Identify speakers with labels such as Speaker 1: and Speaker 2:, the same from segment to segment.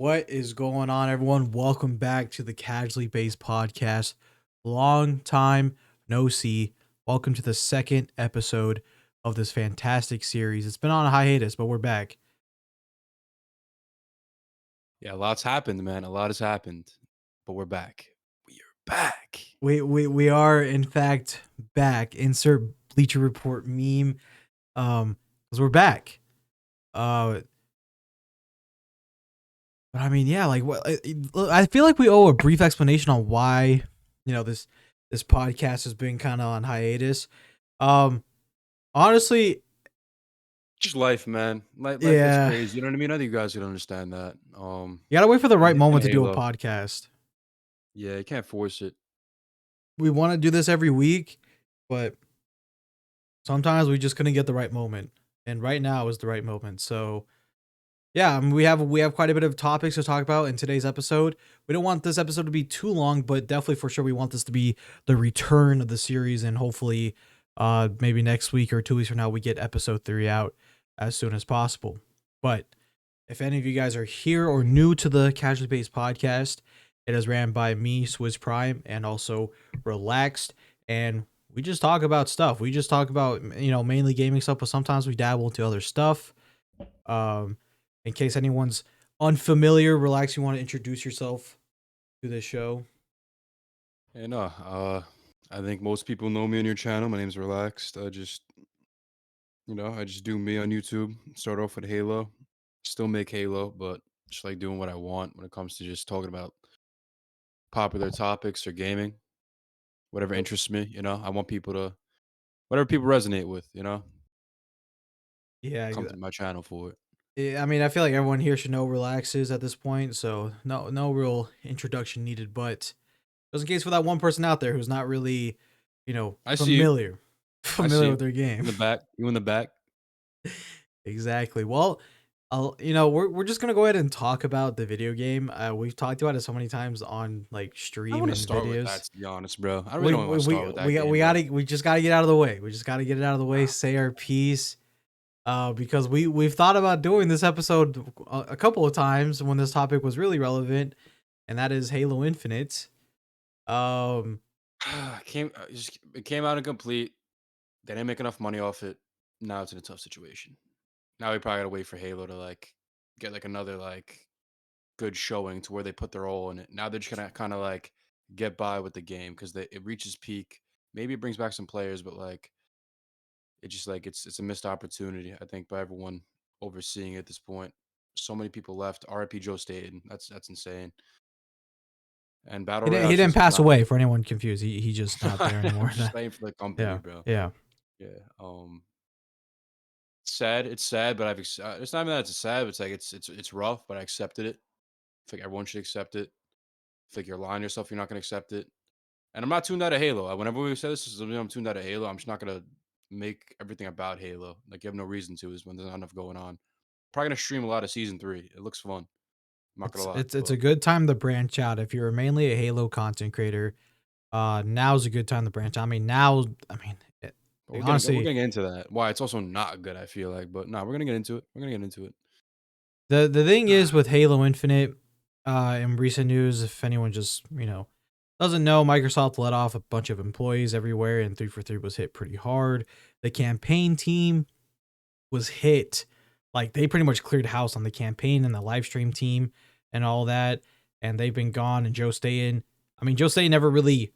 Speaker 1: What is going on, everyone? Welcome back to the Casually Based Podcast. Long time no see. Welcome to the second episode of this fantastic series. It's been on a hiatus, but we're back.
Speaker 2: Yeah, a lot's happened, man. A lot has happened, but we're back. We are back.
Speaker 1: We are in fact back. Insert Bleacher Report meme. Because we're back. But I mean, yeah, like what I feel like we owe a brief explanation on why this podcast has been kind of on hiatus. Um, Honestly,
Speaker 2: Just life, man. Life gets
Speaker 1: yeah,
Speaker 2: crazy. You know what I mean? I think you guys can understand that.
Speaker 1: you gotta wait for the right
Speaker 2: And
Speaker 1: moment to do a
Speaker 2: Halo.
Speaker 1: podcast.
Speaker 2: Yeah, you can't force it.
Speaker 1: We want to do this every week, but sometimes we just couldn't get the right moment, and right now is the right moment. So yeah, I mean, we have quite a bit of topics to talk about in today's episode. We don't want this episode to be too long, but definitely for sure we want this to be the return of the series, and hopefully, maybe next week or 2 weeks from now we get episode 3 out as soon as possible. But if any of you guys are here or new to the Casually Based Podcast, it is ran by me, SwizzPrime, and also Relaxed, and we just talk about stuff. We just talk about mainly gaming stuff, but sometimes we dabble into other stuff. Um, in case anyone's unfamiliar, Relax, you want to introduce yourself to this show?
Speaker 2: Yeah, no. I think most people know me on your channel. My name's Relaxed. I just do me on YouTube. Start off with Halo. Still make Halo, but just like doing what I want when it comes to just talking about popular topics or gaming, whatever interests me. I want people to whatever people resonate with.
Speaker 1: Yeah,
Speaker 2: Come to my channel for it.
Speaker 1: I mean, I feel like everyone here should know Relax is at this point, so no real introduction needed. But just in case for that one person out there who's not really,
Speaker 2: I see you.
Speaker 1: familiar,
Speaker 2: I see
Speaker 1: familiar with
Speaker 2: you.
Speaker 1: their
Speaker 2: In
Speaker 1: game.
Speaker 2: the back. You in the back.
Speaker 1: Exactly. Well, we're just gonna go ahead and talk about the video game. We've talked about it so many times on like
Speaker 2: I
Speaker 1: stream
Speaker 2: want to
Speaker 1: and
Speaker 2: start with that,
Speaker 1: videos.
Speaker 2: to be honest, bro. I really
Speaker 1: We
Speaker 2: don't want
Speaker 1: we
Speaker 2: to start
Speaker 1: we
Speaker 2: with that
Speaker 1: we,
Speaker 2: game,
Speaker 1: we
Speaker 2: bro.
Speaker 1: gotta we just gotta get out of the way. We just gotta get it out of the way. Say our piece. Because we've thought about doing this episode a couple of times when this topic was really relevant, and that is Halo Infinite. Um,
Speaker 2: It came out incomplete. They didn't make enough money off it. Now it's in a tough situation. Now we probably gotta wait for Halo to like get like another like good showing to where they put their all in it. Now they're just gonna kind of like get by with the game because it reaches peak. Maybe it brings back some players, but like it's just like it's a missed opportunity. I think by everyone overseeing it at this point. So many people left. RIP Joe Staten. That's insane. And battle
Speaker 1: he
Speaker 2: royale
Speaker 1: didn't
Speaker 2: season's
Speaker 1: pass
Speaker 2: not
Speaker 1: away for anyone confused. He just not there
Speaker 2: I'm
Speaker 1: anymore.
Speaker 2: just saying for the company,
Speaker 1: Yeah,
Speaker 2: bro.
Speaker 1: yeah.
Speaker 2: Yeah. Sad. It's sad, but it's not even that it's sad. It's like it's rough, but I accepted it. I think everyone should accept it. I think you're lying to yourself. You're not gonna accept it. And I'm not tuned out of Halo. Whenever we say this, I'm tuned out of Halo. I'm just not gonna make everything about Halo. Like you have no reason to. Is when there's not enough going on. Probably gonna stream a lot of season 3. It looks fun. I'm not gonna
Speaker 1: It's
Speaker 2: lie,
Speaker 1: it's it's a
Speaker 2: but
Speaker 1: good time to branch out if you're mainly a Halo content creator. Now's a good time to branch out. I mean, now, I mean,
Speaker 2: but
Speaker 1: like,
Speaker 2: we're
Speaker 1: honestly,
Speaker 2: getting into that. Why it's also not good. I feel like, but no, we're gonna get into it. We're gonna get into it.
Speaker 1: the thing is with Halo Infinite, in recent news, if anyone just doesn't know, Microsoft let off a bunch of employees everywhere, and 343 was hit pretty hard. The campaign team was hit, like they pretty much cleared house on the campaign and the live stream team and all that, and they've been gone. And Joe Staten, I mean, Joe Staten never really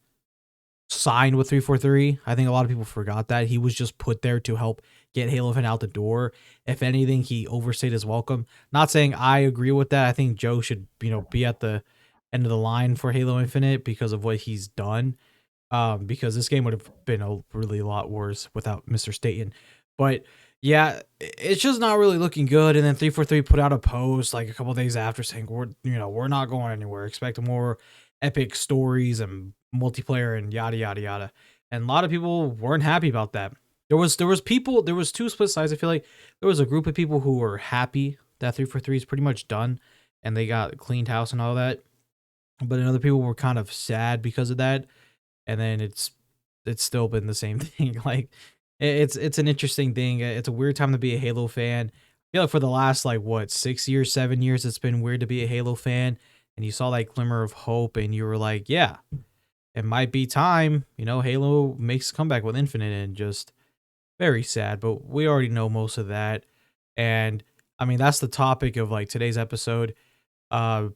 Speaker 1: signed with 343. I think a lot of people forgot that. He was just put there to help get Halo Infinite out the door. If anything, he overstayed his welcome. Not saying I agree with that. I think Joe should, be at the end of the line for Halo Infinite because of what he's done. Because this game would have been a really lot worse without Mr. Staten. But yeah, it's just not really looking good. And then 343 put out a post like a couple days after saying we're not going anywhere. Expect more epic stories and multiplayer and yada yada yada. And a lot of people weren't happy about that. There was two split sides. I feel like there was a group of people who were happy that 343 is pretty much done and they got cleaned house and all that. But other people were kind of sad because of that. And then it's still been the same thing. Like it's an interesting thing. It's a weird time to be a Halo fan. I feel like for the last like what 6 years, 7 years, it's been weird to be a Halo fan, and you saw that glimmer of hope, and you were like, yeah, it might be time. Halo makes a comeback with Infinite, and just very sad. But we already know most of that, and I mean that's the topic of like today's episode. Uh,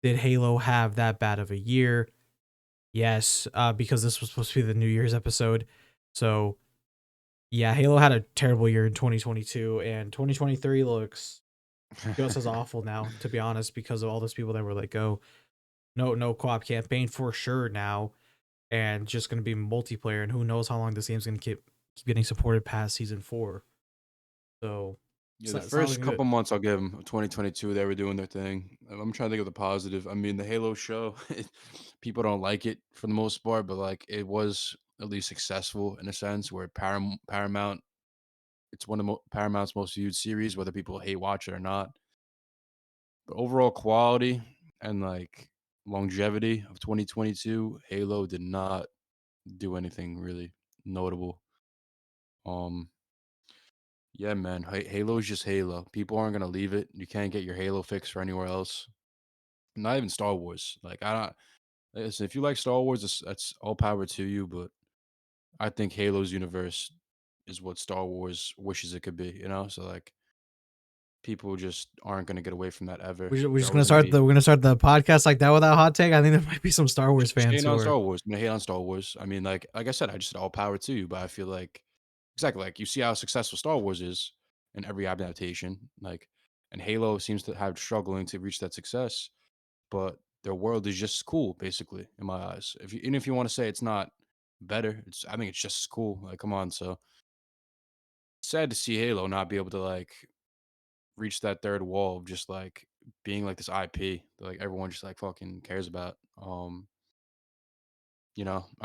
Speaker 1: did Halo have that bad of a year? Yes, because this was supposed to be the New Year's episode. So yeah, Halo had a terrible year in 2022, and 2023 looks just as awful now, to be honest, because of all those people that were like, "Oh, no co-op campaign for sure now," and just gonna be multiplayer, and who knows how long this game's gonna keep getting supported past season 4. So
Speaker 2: Yeah,
Speaker 1: it's
Speaker 2: the
Speaker 1: not
Speaker 2: first
Speaker 1: looking good.
Speaker 2: couple months I'll give them. 2022, they were doing their thing. I'm trying to think of the positive. I mean, the Halo show, people don't like it for the most part, but like it was at least successful in a sense where Paramount, it's one of Paramount's most viewed series, whether people hate watch it or not. But overall quality and like longevity of 2022, Halo did not do anything really notable. Um, yeah, man, Halo is just Halo. People aren't gonna leave it. You can't get your Halo fix for anywhere else. Not even Star Wars. Like I don't listen, if you like Star Wars, that's all power to you. But I think Halo's universe is what Star Wars wishes it could be. So like people just aren't gonna get away from that ever.
Speaker 1: We're
Speaker 2: They're
Speaker 1: just
Speaker 2: always
Speaker 1: gonna
Speaker 2: gonna
Speaker 1: start
Speaker 2: be
Speaker 1: the we're gonna start the podcast like that without hot take. I think there might be some Star Wars
Speaker 2: just
Speaker 1: fans
Speaker 2: hating
Speaker 1: who
Speaker 2: on
Speaker 1: are.
Speaker 2: Star Wars. I'm gonna hate on Star Wars. I mean, like I said, I just said all power to you. But I feel like exactly like you see how successful Star Wars is in every adaptation. Like, and Halo seems to have struggling to reach that success. But their world is just cool, basically, in my eyes. Even if you want to say it's not better, I think it's just as cool. Like, come on. So sad to see Halo not be able to like reach that third wall of just like being like this IP that like everyone just like fucking cares about. I'm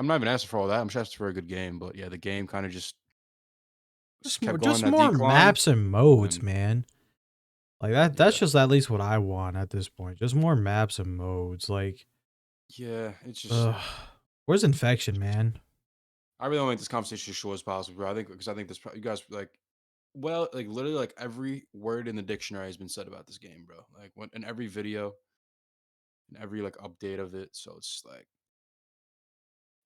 Speaker 2: not even asking for all that. I'm just asking for a good game. But yeah, the game kind of just kept going on
Speaker 1: Just
Speaker 2: that
Speaker 1: more
Speaker 2: decline.
Speaker 1: maps and modes,
Speaker 2: And
Speaker 1: man. Like that's
Speaker 2: yeah,
Speaker 1: just at least what I want at this point. Just more maps and modes. Like,
Speaker 2: yeah, it's just
Speaker 1: ugh. Where's Infection, man?
Speaker 2: I really want to make this conversation as short as possible, bro. I think because I think this you guys like well, like literally, like every word in the dictionary has been said about this game, bro. Like when in every video, in every like update of it. So it's like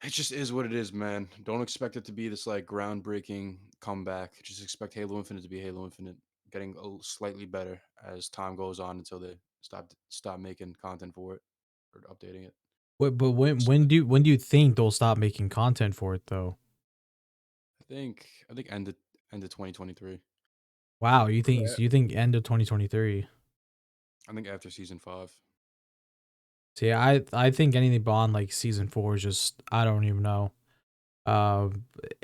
Speaker 2: it just is what it is, man. Don't expect it to be this like groundbreaking comeback. Just expect Halo Infinite to be Halo Infinite, getting slightly better as time goes on until they stop making content for it or updating it.
Speaker 1: But when
Speaker 2: So
Speaker 1: when do you think they'll stop making content for it though?
Speaker 2: I think end of 2023.
Speaker 1: Wow, you think
Speaker 2: Yeah.
Speaker 1: you think end of 2023?
Speaker 2: I think after season 5.
Speaker 1: See, I think anything beyond like season 4 is just I don't even know.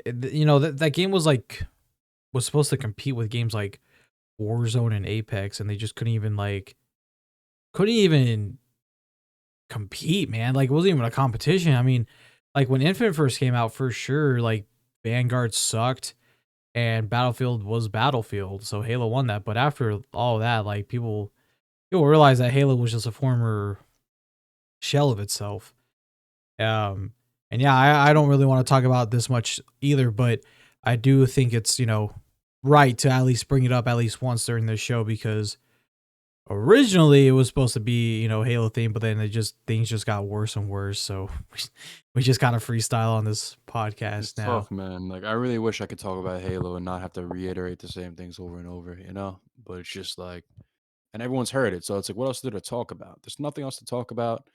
Speaker 1: That game was supposed to compete with games like Warzone and Apex, and they just couldn't even compete, man. Like it wasn't even a competition. I mean, like when Infinite first came out, for sure, like Vanguard sucked and Battlefield was Battlefield, so Halo won that. But after all that, like people realized that Halo was just a former shell of itself. Um, and yeah, I don't really want to talk about this much either, but I do think it's right to at least bring it up at least once during this show because originally it was supposed to be Halo theme, but then things just got worse and worse. So we just kind of freestyle on this
Speaker 2: It's
Speaker 1: podcast now.
Speaker 2: tough, man. Like I really wish I could talk about Halo and not have to reiterate the same things over and over, But it's just like and everyone's heard it, so it's like what else is there to talk about? There's nothing else to talk about.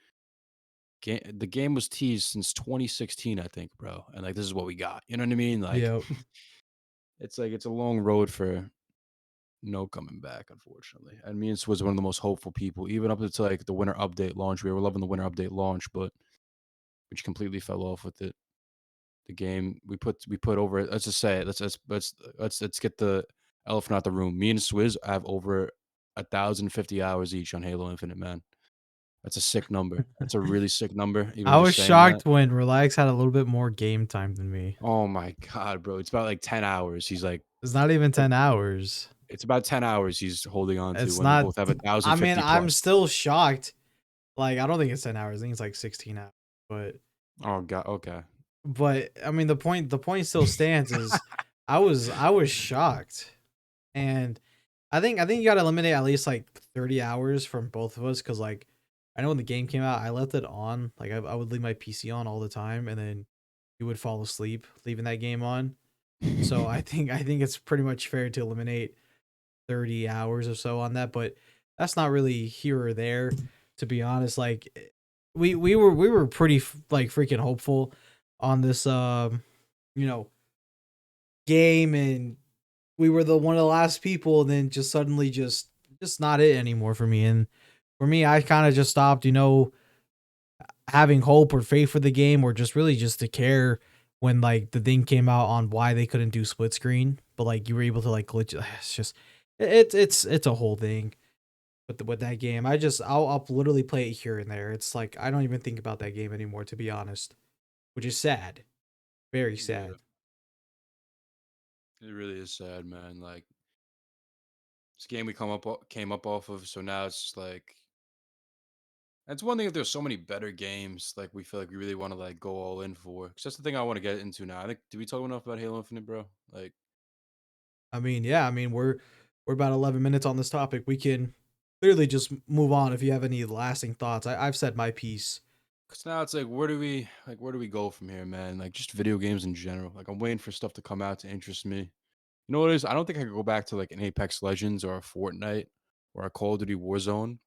Speaker 2: The game was teased since 2016, I think, bro. And like this is what we got. You know what I mean? Like
Speaker 1: Yeah.
Speaker 2: it's like it's a long road for no coming back, unfortunately. And me and Swizz was one of the most hopeful people, even up until like the winter update launch. We were loving the winter update launch, but which completely fell off with it. The game we put over it. Let's just say it. Let's get the elephant out the room. Me and Swizz have over 1,050 hours each on Halo Infinite, man. That's a sick number. That's a really sick number. Even
Speaker 1: I
Speaker 2: just
Speaker 1: was
Speaker 2: saying that.
Speaker 1: shocked when Relax had a little bit more game time than me.
Speaker 2: Oh my god, bro! It's about like 10 hours. He's like,
Speaker 1: It's not even 10 hours.
Speaker 2: it's about 10 hours. He's holding on to
Speaker 1: It's
Speaker 2: when we
Speaker 1: not.
Speaker 2: both have a thousand
Speaker 1: I mean,
Speaker 2: fifty
Speaker 1: I'm
Speaker 2: plus.
Speaker 1: still shocked. Like, I don't think it's 10 hours. I think it's like 16 hours. But
Speaker 2: Oh god. Okay.
Speaker 1: I mean the point still stands is I was shocked. And I think you gotta eliminate at least like 30 hours from both of us because like I know when the game came out, I left it on. Like I would leave my PC on all the time, and then you would fall asleep leaving that game on. So I think it's pretty much fair to eliminate 30 hours or so on that, but that's not really here or there, to be honest. Like we were pretty like freaking hopeful on this you know game, and we were the one of the last people, and then just suddenly just not it anymore for me. And for me, I kind of just stopped, having hope or faith for the game, or just really just to care when like the thing came out on why they couldn't do split screen, but like you were able to like glitch. It's just it's a whole thing with that game. I'll literally play it here and there. It's like I don't even think about that game anymore, to be honest, which is sad, very
Speaker 2: Yeah,
Speaker 1: sad.
Speaker 2: it really is sad, man. Like this game we came up off of, so now it's just like that's one thing. If there's so many better games, like we feel like we really want to like go all in for. 'Cause that's the thing I want to get into now. I think did we talk enough about Halo Infinite, bro? Like,
Speaker 1: I mean, yeah, I mean we're about 11 minutes on this topic. We can clearly just move on if you have any lasting thoughts. I've said my piece.
Speaker 2: cause now it's like where do we go from here, man? Like just video games in general. Like I'm waiting for stuff to come out to interest me. You know what it is? I don't think I could go back to like an Apex Legends or a Fortnite or a Call of Duty Warzone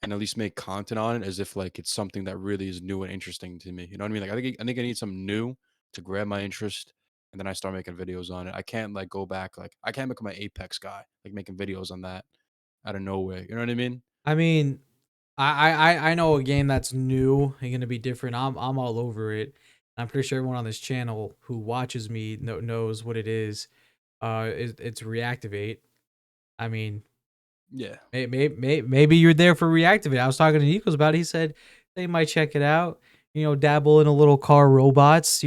Speaker 2: and at least make content on it as if like it's something that really is new and interesting to me. You know what I mean? Like I think I need something new to grab my interest, and then I start making videos on it. I can't like go back like I can't become an Apex guy like making videos on that out of nowhere. You know what I mean?
Speaker 1: I mean, I know a game that's new and gonna be different. I'm all over it. I'm pretty sure everyone on this channel who watches me knows what it is. It's Reactivate. I mean,
Speaker 2: Yeah.
Speaker 1: maybe you're there for Reactivate. I was talking to Nikos about it. He said they might check it out. Dabble in a little car robots.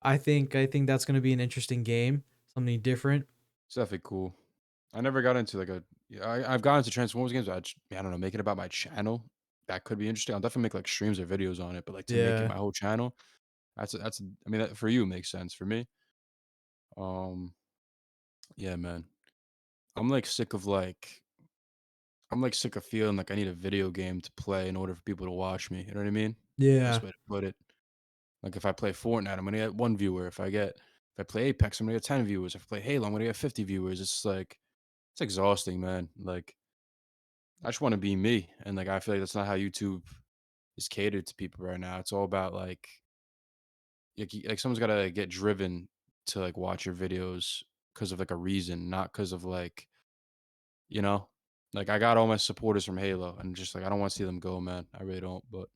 Speaker 1: I think that's gonna be an interesting game, something different.
Speaker 2: It's definitely cool. I never got into like a yeah, I've gotten into Transformers games. I don't know, make it about my channel. That could be interesting. I'll definitely make like streams or videos on it, but like to make it
Speaker 1: Yeah.
Speaker 2: my whole channel, I mean that for you makes sense. For me, um yeah, man. I'm like sick of like I'm like sick of feeling like I need a video game to play in order for people to watch me. You know what I mean?
Speaker 1: Yeah.
Speaker 2: Best way to put it. Like if I play Fortnite, I'm gonna get one viewer. If I play Apex, I'm gonna get 10 viewers. If I play Halo, I'm gonna get 50 viewers. It's like it's exhausting, man. Like I just want to be me, and like I feel like that's not how YouTube is catered to people right now. It's all about like someone's gotta get driven to like watch your videos because of like a reason, not because of like you know, like I got all my supporters from Halo, and just like I don't want to see them go, man. I really don't. But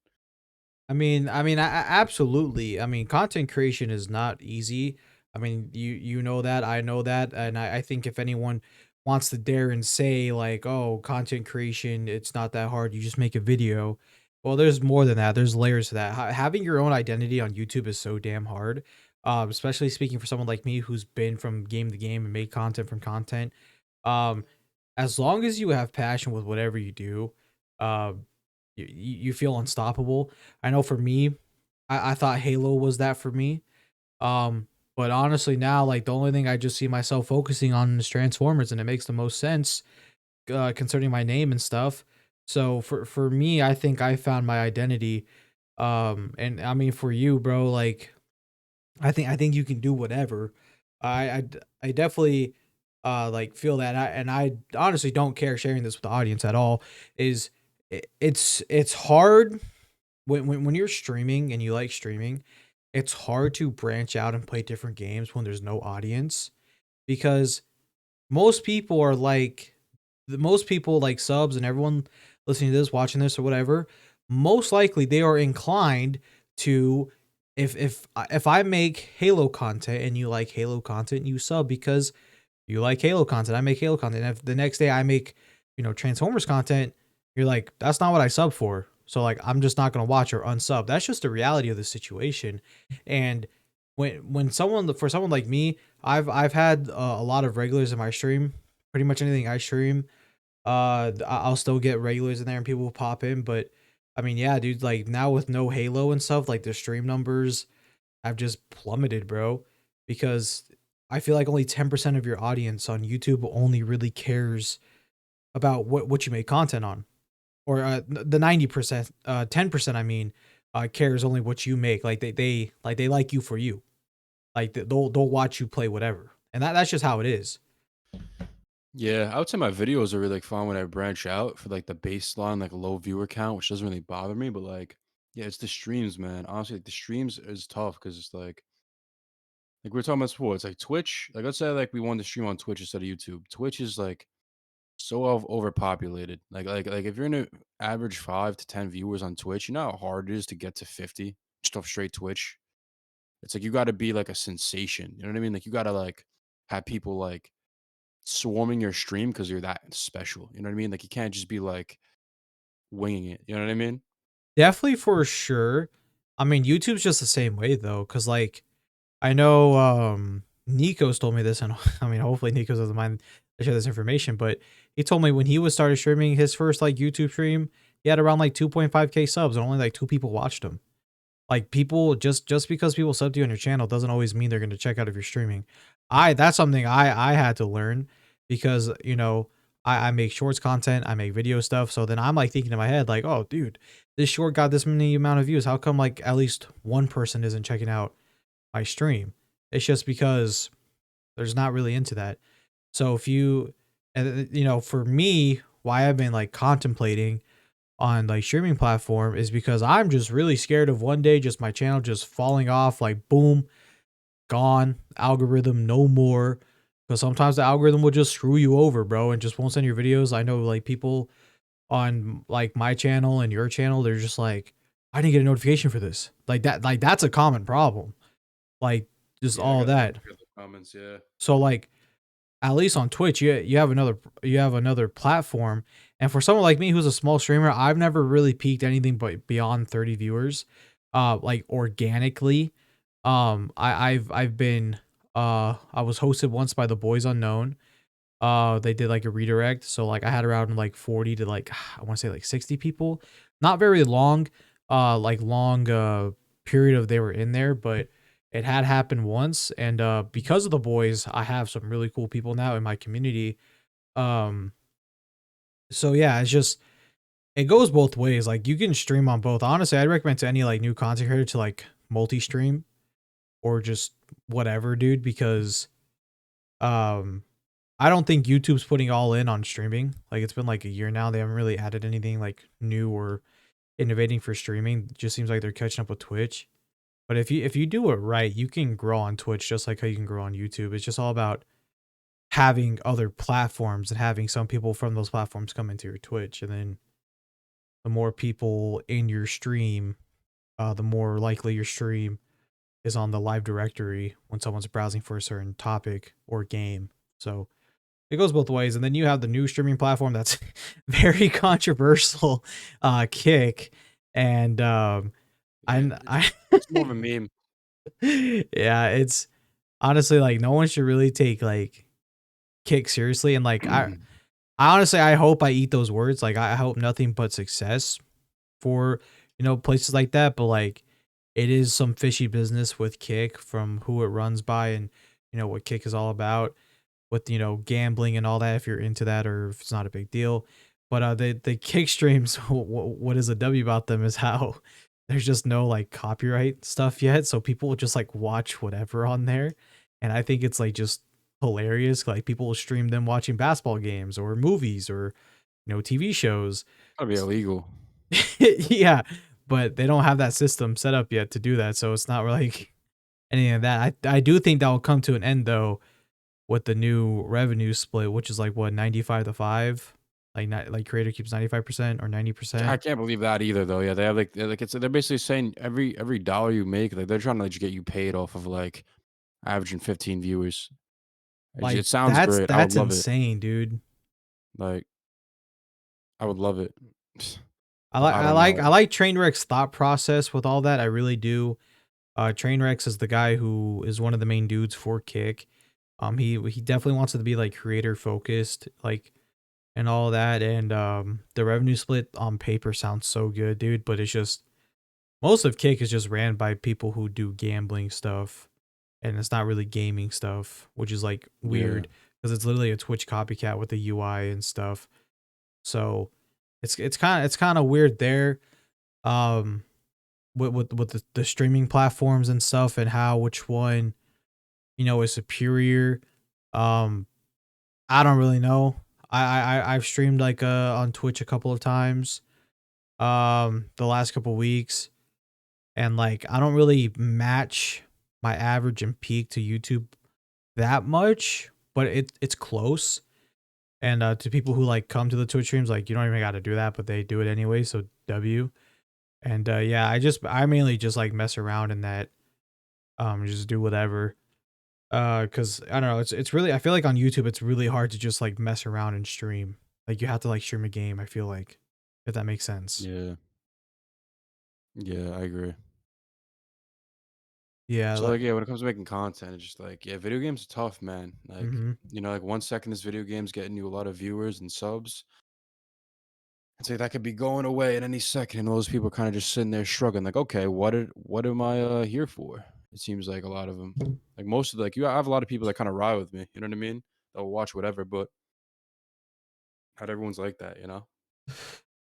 Speaker 1: Absolutely. I mean, content creation is not easy. I mean, you know that, I know that, and I think if anyone wants to dare and say like, "Oh, content creation, it's not that hard. You just make a video." Well, there's more than that. There's layers to that. Having your own identity on YouTube is so damn hard. Especially speaking for someone like me who's been from game to game and made content from content. Um, as long as you have passion with whatever you do, um, you feel unstoppable. I know for me, I thought Halo was that for me. Um, but honestly, now like the only thing I just see myself focusing on is Transformers, and it makes the most sense concerning my name and stuff. So for me, I think I found my identity. And I mean for you, bro, like I think you can do whatever. I definitely like feel that, and I honestly don't care sharing this with the audience at all. Is it's hard when you're streaming and you like streaming, it's hard to branch out and play different games when there's no audience, because most people are like most people like subs and everyone listening to this, watching this or whatever, most likely they are inclined to, if I make Halo content and you like Halo content, you sub because you like Halo content. I make Halo content. And if the next day I make, Transformers content, you're like, that's not what I sub for. So like, I'm just not gonna watch or unsub. That's just the reality of the situation. And when someone for someone like me, I've had a lot of regulars in my stream. Pretty much anything I stream, I'll still get regulars in there and people will pop in. But I mean, yeah, dude, like now with no Halo and stuff, like the stream numbers have just plummeted, bro, because I feel like only 10% of your audience on YouTube only really cares about what you make content on, or the 90%, 10%, I mean, cares only what you make. Like they like you for you. Like they'll watch you play whatever, and that's just how it is.
Speaker 2: Yeah, I would say my videos are really like fun when I branch out for like the baseline, like low viewer count, which doesn't really bother me. But like, yeah, it's the streams, man. Honestly, like the streams is tough because it's like we were talking about before. It's like Twitch. Like let's say like we wanted to stream on Twitch instead of YouTube. Twitch is like so overpopulated. Like if you're in a average 5 to 10 viewers on Twitch, you know how hard it is to get to 50 just off straight Twitch. It's like you got to be like a sensation. You know what I mean? Like you got to like have people like swarming your stream because you're that special. You know what I mean? Like you can't just be like winging it. You know what I mean?
Speaker 1: Definitely for sure. I mean, YouTube's just the same way though, because like I know Nico's told me this, and I mean, hopefully Nico doesn't mind I share this information, but he told me when he was started streaming his first like YouTube stream, he had around like 2.5K subs and only like 2 people watched him. Like people just because people sub to you on your channel doesn't always mean they're going to check out if you're streaming. That's something I had to learn because I make shorts content, I make video stuff. So then I'm like thinking in my head like, oh dude, this short got this many amount of views. How come like at least one person isn't checking out my stream? It's just because there's not really into that. So if you, and for me, why I've been like contemplating on like streaming platform is because I'm just really scared of one day just my channel just falling off, like boom, gone, algorithm no more. Because sometimes the algorithm will just screw you over, bro, and just won't send your videos. I know like people on like my channel and your channel, they're just like, I didn't get a notification for this. Like that's a common problem. Like just
Speaker 2: Yeah, I
Speaker 1: all
Speaker 2: got
Speaker 1: that.
Speaker 2: the comments. Yeah.
Speaker 1: So like at least on Twitch, you have another platform. And for someone like me who's a small streamer, I've never really peaked anything but beyond 30 viewers, like organically. I've been I was hosted once by the Boys Unknown. They did like a redirect, so like I had around like 40 to like I want to say like 60 people. Not very long, like long period of they were in there, but it had happened once, and because of the boys, I have some really cool people now in my community. Um, so yeah, it's just it goes both ways. Like you can stream on both. Honestly, I'd recommend to any like new content creator to like multi-stream or just whatever, dude, because um I don't think YouTube's putting all in on streaming. Like it's been like a year now. They haven't really added anything like new or innovating for streaming. It just seems like they're catching up with Twitch. But if you do it right, you can grow on Twitch just like how you can grow on YouTube. It's just all about having other platforms and having some people from those platforms come into your Twitch, and then the more people in your stream, the more likely your stream is on the live directory when someone's browsing for a certain topic or game. So it goes both ways. And then you have the new streaming platform that's very controversial, Kick. And
Speaker 2: Yeah. It's more of a meme.
Speaker 1: yeah, it's honestly like no one should really take like Kick seriously. And like I honestly I hope I eat those words. Like I hope nothing but success for places like that. But like it is some fishy business with Kick from who it runs by, and what Kick is all about with gambling and all that, if you're into that or if it's not a big deal. But the Kick streams, what is a W about them is how there's just no like copyright stuff yet, so people will just like watch whatever on there, and I think it's like just hilarious. Like people will stream them watching basketball games or movies or TV shows.
Speaker 2: Gotta be illegal.
Speaker 1: Yeah, but they don't have that system set up yet to do that, so it's not like any of that. I do think that will come to an end though with the new revenue split, which is like what 95 to 5, like not like creator keeps 95% or
Speaker 2: I
Speaker 1: 90%.
Speaker 2: can't believe that either, though. Yeah, they have like they're basically saying every dollar you make, like they're trying to like, get you paid off of like averaging 15 viewers.
Speaker 1: Like
Speaker 2: It sounds
Speaker 1: that's
Speaker 2: great. I would
Speaker 1: that's
Speaker 2: love it.
Speaker 1: insane, dude.
Speaker 2: Like I would love it.
Speaker 1: I
Speaker 2: But
Speaker 1: like
Speaker 2: I
Speaker 1: I
Speaker 2: don't
Speaker 1: like
Speaker 2: know.
Speaker 1: I like Trainwreck's thought process with all that. I really do. Trainwrecks is the guy who is one of the main dudes for Kick. He definitely wants it to be like creator focused, like and all that. And the revenue split on paper sounds so good, dude. But it's just most of Kick is just ran by people who do gambling stuff. and it's not really gaming stuff, which is like
Speaker 2: Yeah.
Speaker 1: weird because it's literally a Twitch copycat with the UI and stuff. So it's kind of weird there. Um, with the streaming platforms and stuff and how which one is superior. Um, I don't really know. I've streamed like on Twitch a couple of times the last couple weeks, and like I don't really match my average and peak to YouTube that much, but it's close. And to people who like come to the Twitch streams, like you don't even got to do that, but they do it anyway. So W. And yeah, I mainly just like mess around in that, just do whatever. Cause I don't know, it's really I feel like on YouTube it's really hard to just like mess around and stream. Like you have to like stream a game. I feel like, if that makes sense.
Speaker 2: Yeah. Yeah, I agree.
Speaker 1: Yeah,
Speaker 2: So
Speaker 1: like,
Speaker 2: like yeah, when it comes to making content, it's just like yeah, video games are tough, man. Like
Speaker 1: mm-hmm.
Speaker 2: like 1 second this video game's getting you a lot of viewers and subs. It's like that could be going away at any second, and those people are kind of just sitting there shrugging, like, okay, what am I here for? It seems like a lot of them, like most of like you, I have a lot of people that kind of ride with me. You know what I mean? They'll watch whatever, but not everyone's like that. You know?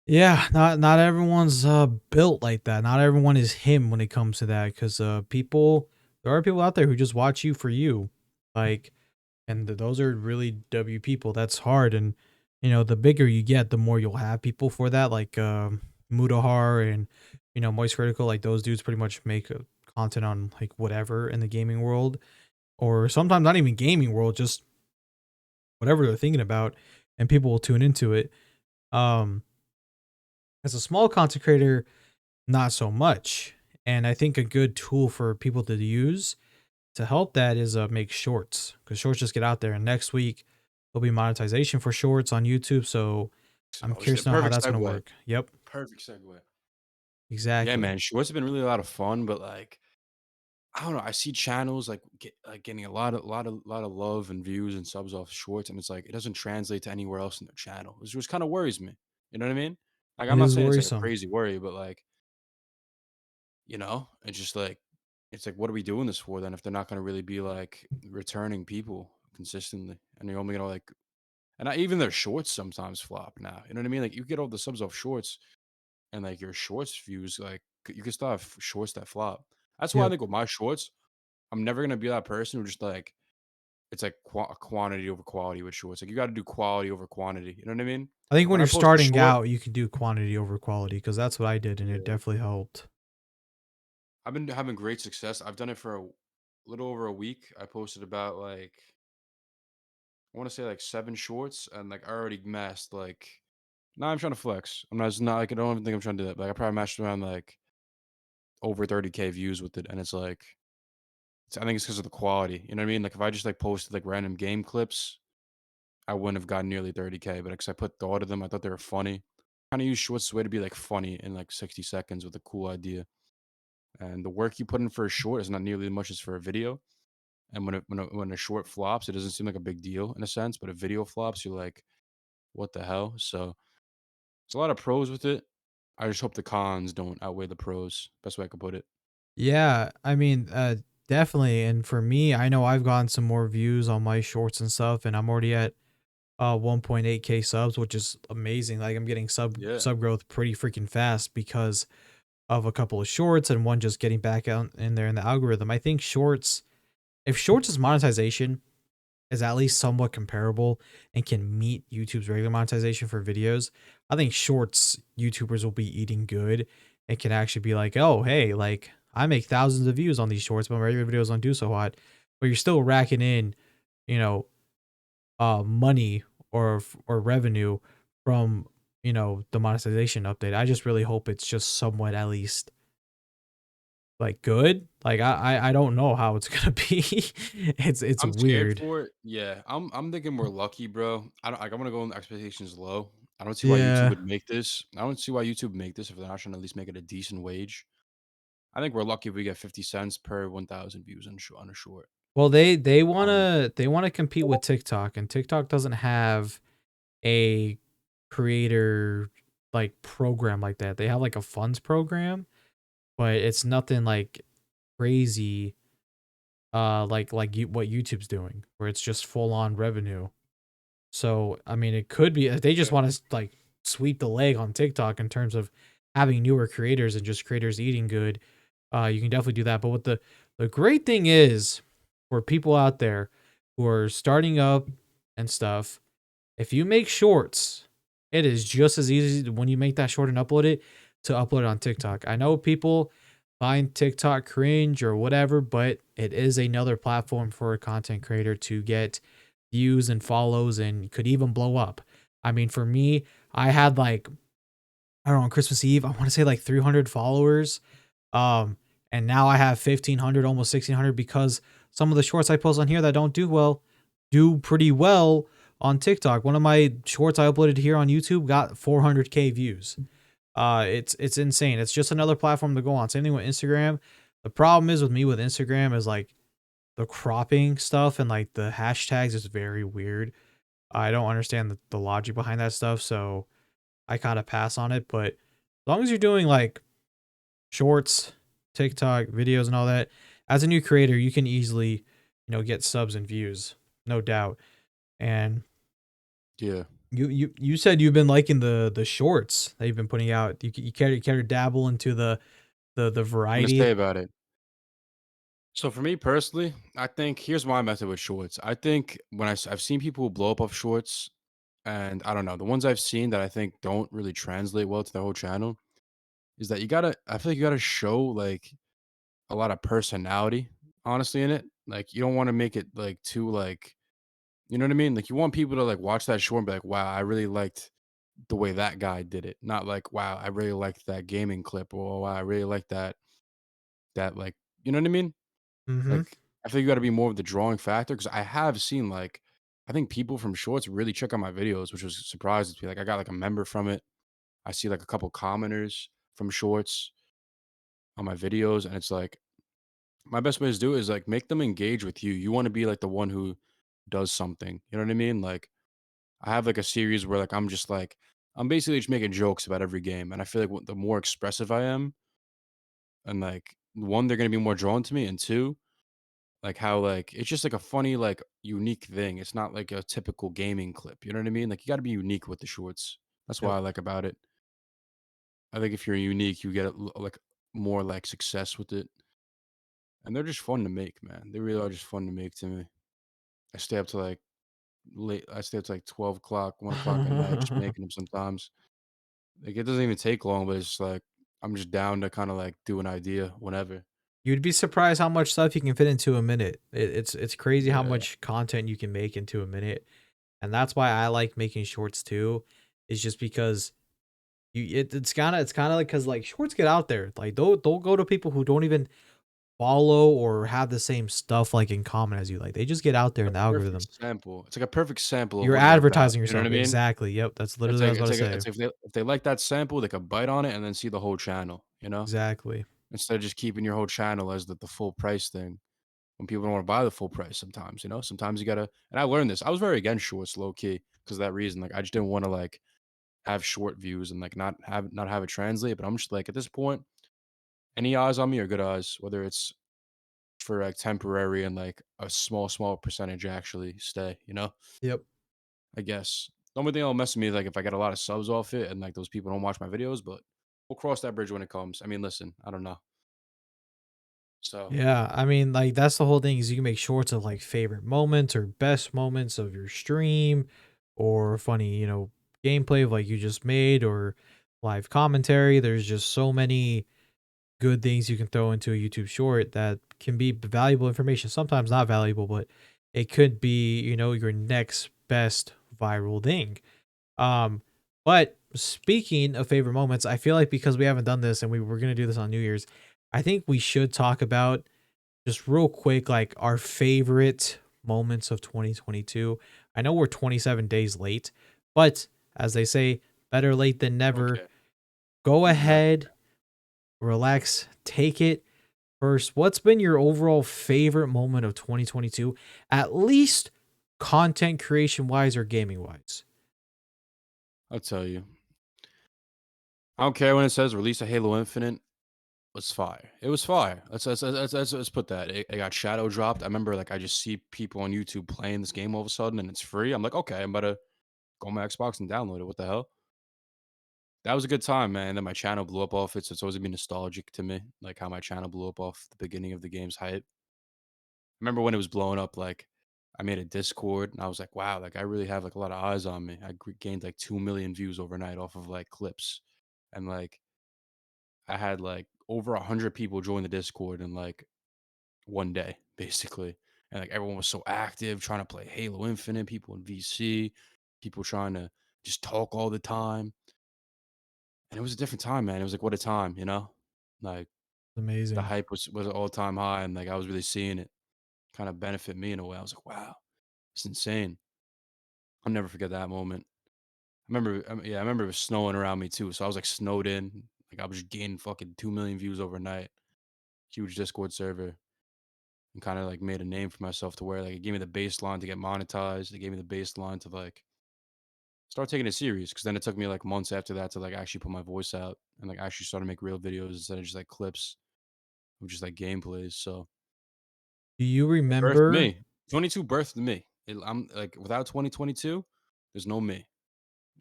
Speaker 1: Yeah, not everyone's built like that. Not everyone is him when it comes to that, because people there are people out there who just watch you for you, like, and those are really W people. That's hard, and the bigger you get, the more you'll have people for that, like Mudahar and Moist Critical. Like those dudes pretty much make content on like whatever in the gaming world, or sometimes not even gaming world, just whatever they're thinking about, and people will tune into it. Um, as a small content creator, not so much. And I think a good tool for people to use to help that is make shorts, because shorts just get out there. And next week there'll be monetization for shorts on YouTube. So I'm
Speaker 2: Oh, this is
Speaker 1: curious
Speaker 2: a
Speaker 1: to know how
Speaker 2: perfect
Speaker 1: that's going to
Speaker 2: segue.
Speaker 1: work. Yep,
Speaker 2: Perfect segue. Yeah,
Speaker 1: exactly.
Speaker 2: man. Shorts have been really a lot of fun, but like I don't know. I see channels getting a lot of love and views and subs off shorts, and it's like it doesn't translate to anywhere else in their channel, which kind of worries me. You know what I mean? Like
Speaker 1: It
Speaker 2: I'm not
Speaker 1: is
Speaker 2: saying it's like a
Speaker 1: worrisome.
Speaker 2: crazy worry, but like it's just like it's like what are we doing this for then if they're not going to really be like returning people consistently, and you're only gonna like and even their shorts sometimes flop now. You know what I mean? Like you get all the subs off shorts, and like your shorts views you can still have shorts that flop. That's why I
Speaker 1: Yep.
Speaker 2: think with my shorts. I'm never gonna be that person who just like it's like quantity over quality with shorts. Like you got to do quality over quantity. You know what I mean?
Speaker 1: I think
Speaker 2: Like
Speaker 1: when
Speaker 2: when I
Speaker 1: you're
Speaker 2: post a
Speaker 1: starting
Speaker 2: short,
Speaker 1: out, you can do quantity over quality, because that's what I did, and it
Speaker 2: yeah,
Speaker 1: definitely helped.
Speaker 2: I've been having great success. I've done it for a little over a week. I posted about like I want to say like 7 shorts, and like I already massed like. Now I'm trying to flex. I'm not. It's not like I don't even think I'm trying to do that. But like, I probably matched around like over 30K views with it, and it's like I think it's because of the quality. You know what I mean? Like if I just like posted like random game clips, I wouldn't have gotten nearly 30K, but because I put thought of them, I thought they were funny. Kind of use shorts way to be like funny in like 60 seconds with a cool idea. And the work you put in for a short is not nearly as much as for a video. And when a short flops, it doesn't seem like a big deal in a sense, but a video flops, you're like, what the hell? So it's a lot of pros with it. I just hope the cons don't outweigh the pros. Best way I could put it.
Speaker 1: Yeah, I mean, definitely. And for me, I know I've gotten some more views on my shorts and stuff, and I'm already at 1.8K subs, which is amazing. Like I'm getting
Speaker 2: Yeah.
Speaker 1: sub growth pretty freaking fast because of a couple of shorts and one just getting back out in there in the algorithm. I think shorts, if shorts' monetization is at least somewhat comparable and can meet YouTube's regular monetization for videos, I think shorts YouTubers will be eating good and can actually be like, oh, hey, like I make thousands of views on these shorts, but my regular videos don't do so hot. But you're still racking in, you know, money or revenue from the monetization update. I just really hope it's just somewhat at least like good. Like I don't know how it's gonna be. It's
Speaker 2: I'm scared
Speaker 1: weird.
Speaker 2: for it. Yeah, I'm thinking we're lucky, bro. I don't like. I'm gonna go in expectations low. I don't see why YouTube
Speaker 1: Yeah.
Speaker 2: would make this. I don't see why YouTube would make this if they're not trying to at least make it a decent wage. I think we're lucky if we get 50 cents per 1,000 views on a short.
Speaker 1: Well, they
Speaker 2: Um,
Speaker 1: wanna compete with TikTok, and TikTok doesn't have a creator like program like that. They have like a funds program, but it's nothing like crazy what YouTube's doing, where it's just full on revenue. So I mean, it could be they just
Speaker 2: Yeah.
Speaker 1: want to like sweep the leg on TikTok in terms of having newer creators and just creators eating good. You can definitely do that. But what the great thing is for people out there who are starting up and stuff, if you make shorts, it is just as easy when you make that short and upload it to upload it on TikTok. I know people find TikTok cringe or whatever, but it is another platform for a content creator to get views and follows and could even blow up. I mean, for me, I had like, I don't know, on Christmas Eve, I want to say like 300 followers. Um, and now I have 1,500, almost 1,600 because some of the shorts I post on here that don't do well do pretty well on TikTok. One of my shorts I uploaded here on YouTube got 400K views. It's insane. It's just another platform to go on. Same thing with Instagram. The problem is with me with Instagram is like the cropping stuff and like the hashtags is very weird. I don't understand the logic behind that stuff, so I kind of pass on it. But as long as you're doing like shorts, TikTok videos, and all that, as a new creator, you can easily, get subs and views, no doubt. And
Speaker 2: Yeah.
Speaker 1: you said you've been liking the shorts that you've been putting out. You care to dabble into the
Speaker 2: I'm gonna say
Speaker 1: variety.
Speaker 2: about it. So for me personally, I think here's my method with shorts. I think when I've seen people blow up off shorts, and I don't know, the ones I've seen that I think don't really translate well to the whole channel is that I feel like you gotta show like a lot of personality, honestly, in it. Like you don't want to make it like too like, you know what I mean? Like you want people to like watch that short and be like, wow, I really liked the way that guy did it. Not like, wow, I really liked that gaming clip, or wow, I really like that like, you know what I mean?
Speaker 1: Mm-hmm.
Speaker 2: Like, I feel you gotta be more of the drawing factor because I have seen, like, I think people from Shorts really check out my videos, which was surprising to me. Like, I got, like, a member from it. I see, like, a couple commenters from Shorts on my videos, and it's like, my best way to do it is, like, make them engage with you. You wanna be, like, the one who does something, you know what I mean? Like, I have, like, a series where, like, I'm basically just making jokes about every game, and I feel like the more expressive I am and, like, 1, they're gonna be more drawn to me, and 2, like, how, like it's just, like, a funny, like, unique thing. It's not like a typical gaming clip, you know what I mean? Like, you gotta be unique with the shorts. That's what
Speaker 1: Yep.
Speaker 2: I like about it. I think if you're unique, you get, like, more, like, success with it, and they're just fun to make, man. They really are just fun to make to me. I stay up to, like, I stay up to, like, 12 o'clock, 1 o'clock at night just making them sometimes. Like, it doesn't even take long, but it's just, like, I'm just down to kinda, like, do an idea whenever.
Speaker 1: You'd be surprised how much stuff you can fit into a minute. It's crazy how
Speaker 2: Yeah,
Speaker 1: much content you can make into a minute, and that's why I like making shorts too. Is just because it's kind of like because like shorts get out there, like they'll go to people who don't even follow or have the same stuff like in common as you. Like they just get out there
Speaker 2: a
Speaker 1: in the
Speaker 2: perfect
Speaker 1: algorithm.
Speaker 2: sample. It's like a perfect sample of
Speaker 1: You're
Speaker 2: what you're about,
Speaker 1: advertising
Speaker 2: you know what I
Speaker 1: yourself.
Speaker 2: mean?
Speaker 1: Exactly. Yep. That's literally what I was about to say.
Speaker 2: It's if they like that sample, they could bite on it and then see the whole channel, you know?
Speaker 1: Exactly.
Speaker 2: Instead of just keeping your whole channel as the full price thing when people don't wanna buy the full price sometimes, you know? Sometimes you gotta and I learned this. I was very against shorts low key because of that reason. Like, I just didn't wanna, like, have short views and, like, not have it translate, but I'm just like, at this point, any eyes on me are good eyes, whether it's for, like, temporary and, like, a small percentage actually stay, you know?
Speaker 1: Yep.
Speaker 2: I guess. The only thing that'll mess with me is, like, if I get a lot of subs off it and, like, those people don't watch my videos, but we'll cross that bridge when it comes. I mean, listen, I don't know. So,
Speaker 1: Yeah, I mean, like that's the whole thing is you can make shorts of like favorite moments or best moments of your stream or funny, gameplay of like you just made or live commentary. There's just so many good things you can throw into a YouTube short that can be valuable information. Sometimes not valuable, but it could be, your next best viral thing. Um, but speaking of favorite moments, I feel like because we haven't done this and we were gonna do this on New Year's, I think we should talk about just real quick, like our favorite moments of 2022. I know we're 27 days late, but as they say, better late than never.
Speaker 2: okay.
Speaker 1: Go
Speaker 2: Exactly.
Speaker 1: ahead, relax, take it first. What's been your overall favorite moment of 2022, at least content creation wise or gaming wise?
Speaker 2: I'll tell you. I don't care when it says release a Halo Infinite. was fire. It was fire. Let's put that. It got shadow dropped. I remember like I just see people on YouTube playing this game all of a sudden and it's free. I'm like, okay, I'm about to go on my Xbox and download it. What the hell? That was a good time, man. And then my channel blew up off it, so it's always been nostalgic to me, like how my channel blew up off the beginning of the game's hype. I remember when it was blowing up, like I made a Discord and I was like, wow, like I really have like a lot of eyes on me. Gained like 2 million views overnight off of like clips. And like I had like over 100 people join the Discord in like one day, basically. And like everyone was so active, trying to play Halo Infinite, people in VC, people trying to just talk all the time. And it was a different time, man. It was like what a time, you know? Like the
Speaker 1: Amazing.
Speaker 2: hype was an all-time high and like I was really seeing it kind of benefit me in a way. I was like, wow, it's insane. I'll never forget that moment. I remember it was snowing around me too. So I was like snowed in. Like I was just gaining fucking 2 million views overnight. Huge Discord server. And kind of like made a name for myself to where like it gave me the baseline to get monetized. It gave me the baseline to like start taking it serious. Cause then it took me like months after that to like actually put my voice out and like actually start to make real videos instead of just like clips of just like gameplays. So
Speaker 1: Do you
Speaker 2: it birthed
Speaker 1: remember?
Speaker 2: me. 22 birthed me. I'm like without 2022, there's no me.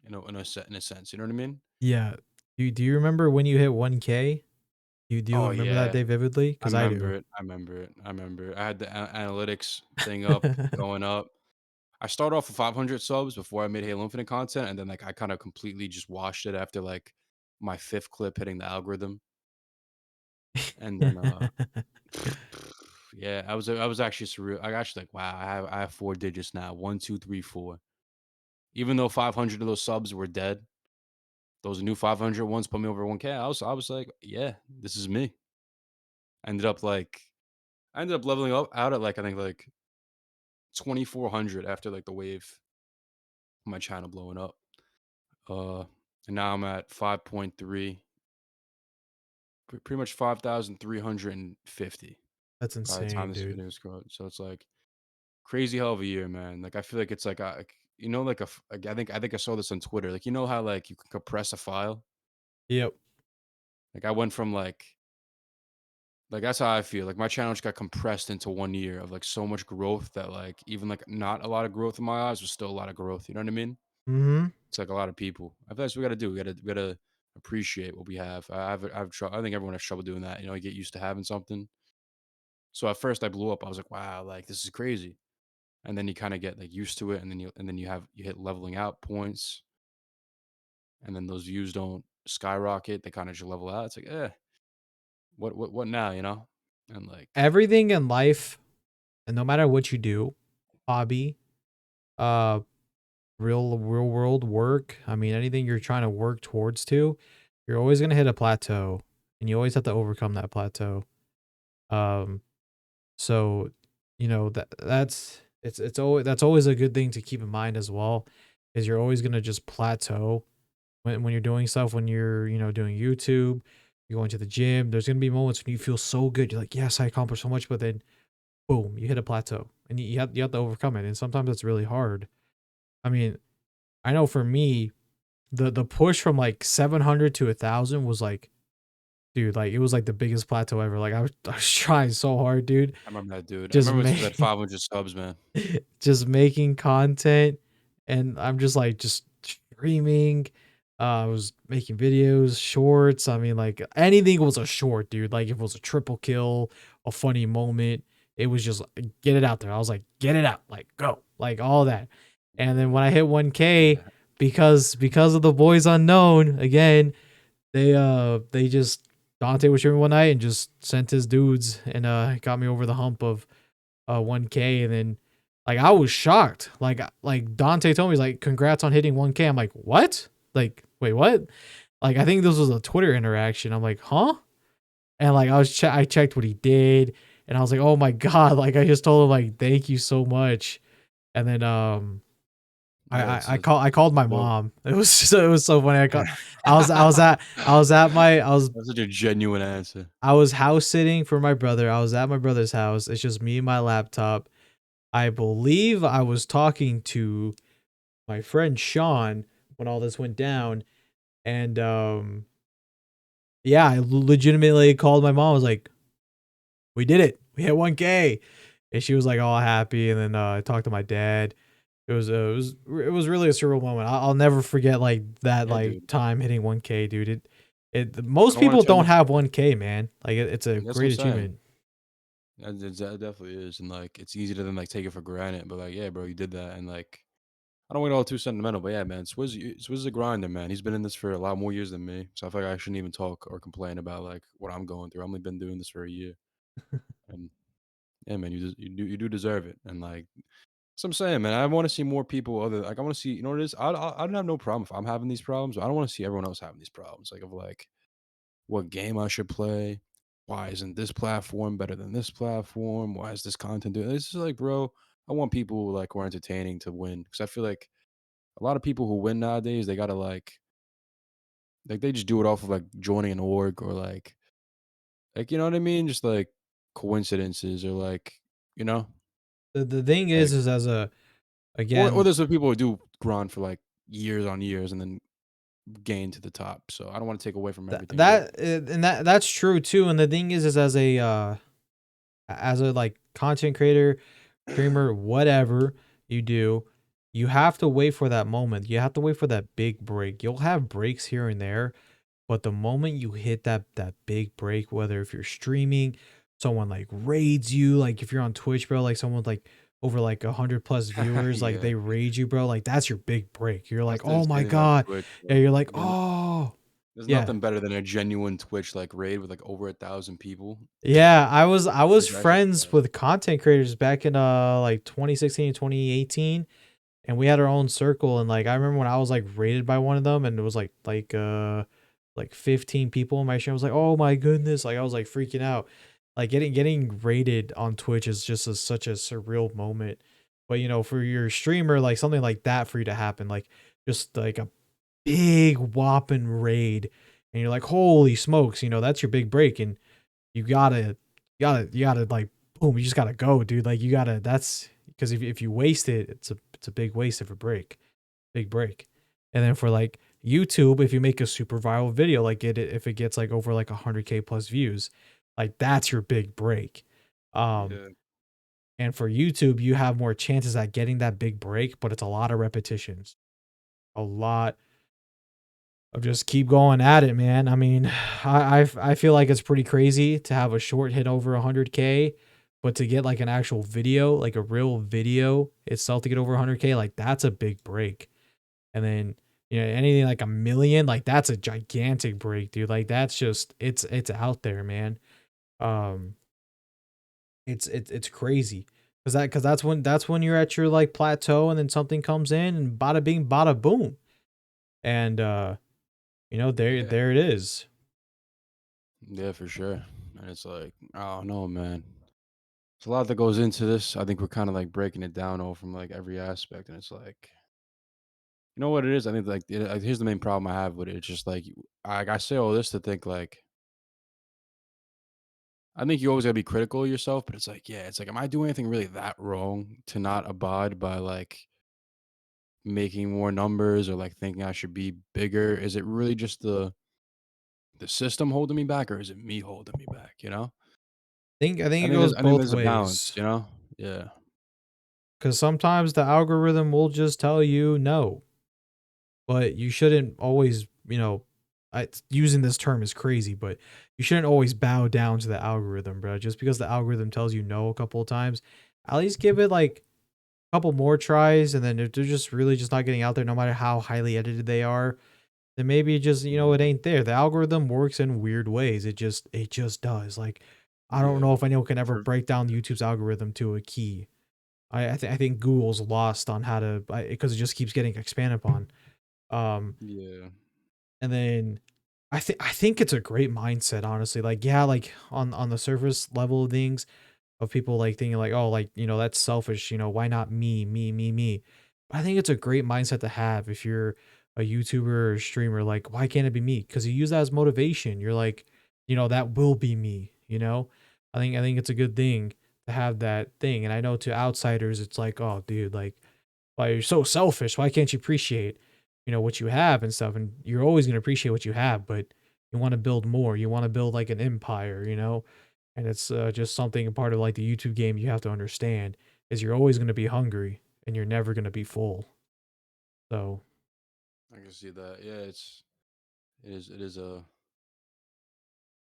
Speaker 2: You know, in a sense. You know what I mean?
Speaker 1: Yeah. Do you remember when you hit 1K? Do you
Speaker 2: Oh
Speaker 1: remember that
Speaker 2: yeah.
Speaker 1: day vividly?
Speaker 2: I
Speaker 1: Because I
Speaker 2: remember
Speaker 1: do.
Speaker 2: it. I remember it. I remember it. I had the analytics thing up, going up. I started off with 500 subs before I made Halo Infinite content, and then like I kind of completely just washed it after like my fifth clip hitting the algorithm, and then yeah, I was actually surreal. I actually like wow, I have 4 digits now, 1, 2, 3, 4. Even though 500 of those subs were dead, those new 500 ones put me over 1K. I was like, yeah, this is me. I ended up like I ended up leveling up out at like I think like 2,400 after like the wave of my channel blowing up. Uh, and now I'm at 5.3, pretty much 5,350
Speaker 1: That's
Speaker 2: by the time
Speaker 1: insane,
Speaker 2: this
Speaker 1: dude.
Speaker 2: video is going. So it's like crazy hell of a year, man. Like I feel like it's like, you know, like I think I saw this on Twitter. Like you know how like you can compress a file.
Speaker 1: Yep.
Speaker 2: Like I went from like that's how I feel. Like my channel just got compressed into 1 year of like so much growth that like even like not a lot of growth in my eyes was still a lot of growth. You know what I mean?
Speaker 1: Mm-hmm.
Speaker 2: It's like a lot of people. I think that's what we gotta do. We gotta appreciate what we have. I think everyone has trouble doing that. You know, you get used to having something. So at first I blew up. I was like, wow, like this is crazy. And then you kind of get like used to it, and then you hit leveling out points, and then those views don't skyrocket. They kind of just level out. It's like, what now? You know? And like,
Speaker 1: Everything in life, and no matter what you do, hobby, uh, real world work. I mean, anything you're trying to work towards to, you're always gonna hit a plateau, and you always have to overcome that plateau. Um, so that's always a good thing to keep in mind as well, is you're always gonna just plateau when you're doing stuff. When you're doing YouTube, you're going to the gym. There's gonna be moments when you feel so good. You're like, yes, I accomplished so much, but then boom, you hit a plateau, and you have to overcome it. And sometimes it's really hard. I mean, I know for me, the push from like 700 to 1,000 was like, dude, like it was like the biggest plateau ever. Like I was trying so hard, dude.
Speaker 2: I remember that dude. I
Speaker 1: Just
Speaker 2: remember it was at
Speaker 1: make
Speaker 2: 500 subs, man.
Speaker 1: just making content, and I'm just like just streaming. I was making videos, shorts. I mean, like anything was a short, dude. Like if it was a triple kill, a funny moment, it was just get it out there. I was like, get it out, like go, like all that. And then when I hit 1K,
Speaker 2: Yeah,
Speaker 1: because of the boys unknown again, they just Dante was streaming one night and just sent his dudes and got me over the hump of 1K. And then like I was shocked. Like Dante told me, he's like, congrats on hitting 1K. I'm like, what? Like, wait, what? Like I think this was a Twitter interaction. I'm like, huh? And like I checked what he did, and I was like, oh my god. Like I just told him like thank you so much. And then I
Speaker 2: yeah.
Speaker 1: I,
Speaker 2: It's
Speaker 1: I call I called my
Speaker 2: dope.
Speaker 1: mom. It was so funny.
Speaker 2: That's such a genuine answer.
Speaker 1: I was house sitting for my brother. I was at my brother's house. It's just me and my laptop. I believe I was talking to my friend Sean when all this went down, and Yeah, I legitimately called my mom. I was like, "We did it. We hit 1K." And she was like all happy. And then I talked to my dad. It was really a surreal moment. I'll never forget like that
Speaker 2: Yeah,
Speaker 1: like
Speaker 2: dude.
Speaker 1: time hitting 1K, dude. It
Speaker 2: I
Speaker 1: most
Speaker 2: don't want
Speaker 1: people
Speaker 2: to
Speaker 1: don't
Speaker 2: change.
Speaker 1: have 1K, man. Like it's a
Speaker 2: That's what I'm
Speaker 1: great
Speaker 2: saying.
Speaker 1: achievement.
Speaker 2: That definitely is, and like it's easy to then like take it for granted. But like, yeah, bro, you did that, and like I don't want to get all too sentimental, but yeah, man, Swizz is a grinder, man. He's been in this for a lot more years than me, so I feel like I shouldn't even talk or complain about like what I'm going through. I've only been doing this for a year, and yeah, man, you do deserve it, and like so I'm saying, man, I want to see more people. Other like I want to see, you know what it is? I don't have no problem if I'm having these problems. But I don't want to see everyone else having these problems. Like of like what game I should play. Why isn't this platform better than this platform? Why is this content doing? It's just like, bro, I want people like who are entertaining to win because I feel like a lot of people who win nowadays, they gotta like they just do it off of like joining an org or like you know what I mean? Just like coincidences or like you know
Speaker 1: The thing
Speaker 2: like
Speaker 1: is as a
Speaker 2: or
Speaker 1: again
Speaker 2: there's some people who do grind for like years on years and then gain to the top. So I don't want to take away from
Speaker 1: that
Speaker 2: everything, but
Speaker 1: that and that's true too. And the thing is as a like content creator, streamer, whatever you do, you have to wait for that moment. You have to wait for that big break. You'll have breaks here and there, but the moment you hit that big break, whether if you're streaming, someone like raids you, like if you're on Twitch, bro, like someone like over like 100 plus viewers, like
Speaker 2: yeah,
Speaker 1: they raid you, bro, like that's your big break. You're like,
Speaker 2: that's the
Speaker 1: oh my
Speaker 2: insane thing about
Speaker 1: god,
Speaker 2: Twitch,
Speaker 1: yeah,
Speaker 2: bro.
Speaker 1: you're like,
Speaker 2: There's
Speaker 1: oh
Speaker 2: there's
Speaker 1: yeah.
Speaker 2: nothing better than a genuine Twitch like raid with like over 1,000 people.
Speaker 1: Yeah, I was
Speaker 2: That shit's
Speaker 1: friends
Speaker 2: fire.
Speaker 1: with content creators back in like 2016 and 2018, and we had our own circle. And like I remember when I was like rated by one of them, and it was like 15 people in my stream. I was like, oh my goodness, like I was like freaking out. Like getting rated on Twitch is just such a surreal moment. But for your streamer, like something like that for you to happen, like just like a big whopping raid, and you're like, holy smokes, that's your big break. And you gotta like boom, you just gotta go, dude. Like you gotta that's because if you waste it, it's a big waste of a big break. And then for like YouTube, if you make a super viral video, like if it gets like over like 100K plus views, like that's your big break. Um,
Speaker 2: Yeah.
Speaker 1: and for YouTube, you have more chances at getting that big break, but it's a lot of repetitions, a lot of just keep going at it, man. I mean, I feel like it's pretty crazy to have a short hit over 100K, but to get like an actual video, like a real video itself to get over 100K, like that's a big break. And then anything like a million, like that's a gigantic break, dude. Like that's just it's out there, man. Um, it's crazy because that's when you're at your like plateau, and then something comes in and bada bing, bada boom, and there
Speaker 2: Yeah.
Speaker 1: there it is.
Speaker 2: Yeah, for sure. And it's like, I don't know, man. There's a lot that goes into this. I think we're kind of like breaking it down all from like every aspect. And it's like, you know what it is? I think like here's the main problem I have with it. It's just like, I say all this to think like, I think you always gotta be critical of yourself, but it's like, yeah, it's like, am I doing anything really that wrong to not abide by like making more numbers or like thinking I should be bigger? Is it really just the system holding me back or is it me holding me back? You know?
Speaker 1: I think it goes
Speaker 2: I think
Speaker 1: both
Speaker 2: there's a balance,
Speaker 1: ways
Speaker 2: you know? Yeah.
Speaker 1: because sometimes the algorithm will just tell you no, but you shouldn't always, using this term is crazy, but you shouldn't always bow down to the algorithm, bro. Just because the algorithm tells you no a couple of times, at least give it like a couple more tries. And then if they're just really just not getting out there, no matter how highly edited they are, then maybe just, it
Speaker 2: Yeah.
Speaker 1: ain't there. The algorithm works in weird ways. It just does. Like, I don't
Speaker 2: Yeah.
Speaker 1: know if anyone can ever
Speaker 2: For
Speaker 1: break down YouTube's algorithm to a key. I think Google's lost on how to because it just keeps getting expanded upon. Um,
Speaker 2: yeah.
Speaker 1: and then I think it's a great mindset, honestly. Like, yeah, like on the surface level of things, of people like thinking like, oh, like that's selfish. Why not me, me, me, me? But I think it's a great mindset to have if you're a YouTuber or a streamer. Like, why can't it be me? Because you use that as motivation. You're like, that will be me. I think it's a good thing to have that thing. And I know to outsiders, it's like, oh, dude, like, why you're so selfish? Why can't you appreciate, what you have and stuff? And you're always gonna appreciate what you have, but You want to build more. You want to build like an empire, you know? And it's just something a part of like the YouTube game you have to understand is you're always going to be hungry and you're never going to be full. So,
Speaker 2: I can see that. Yeah, it is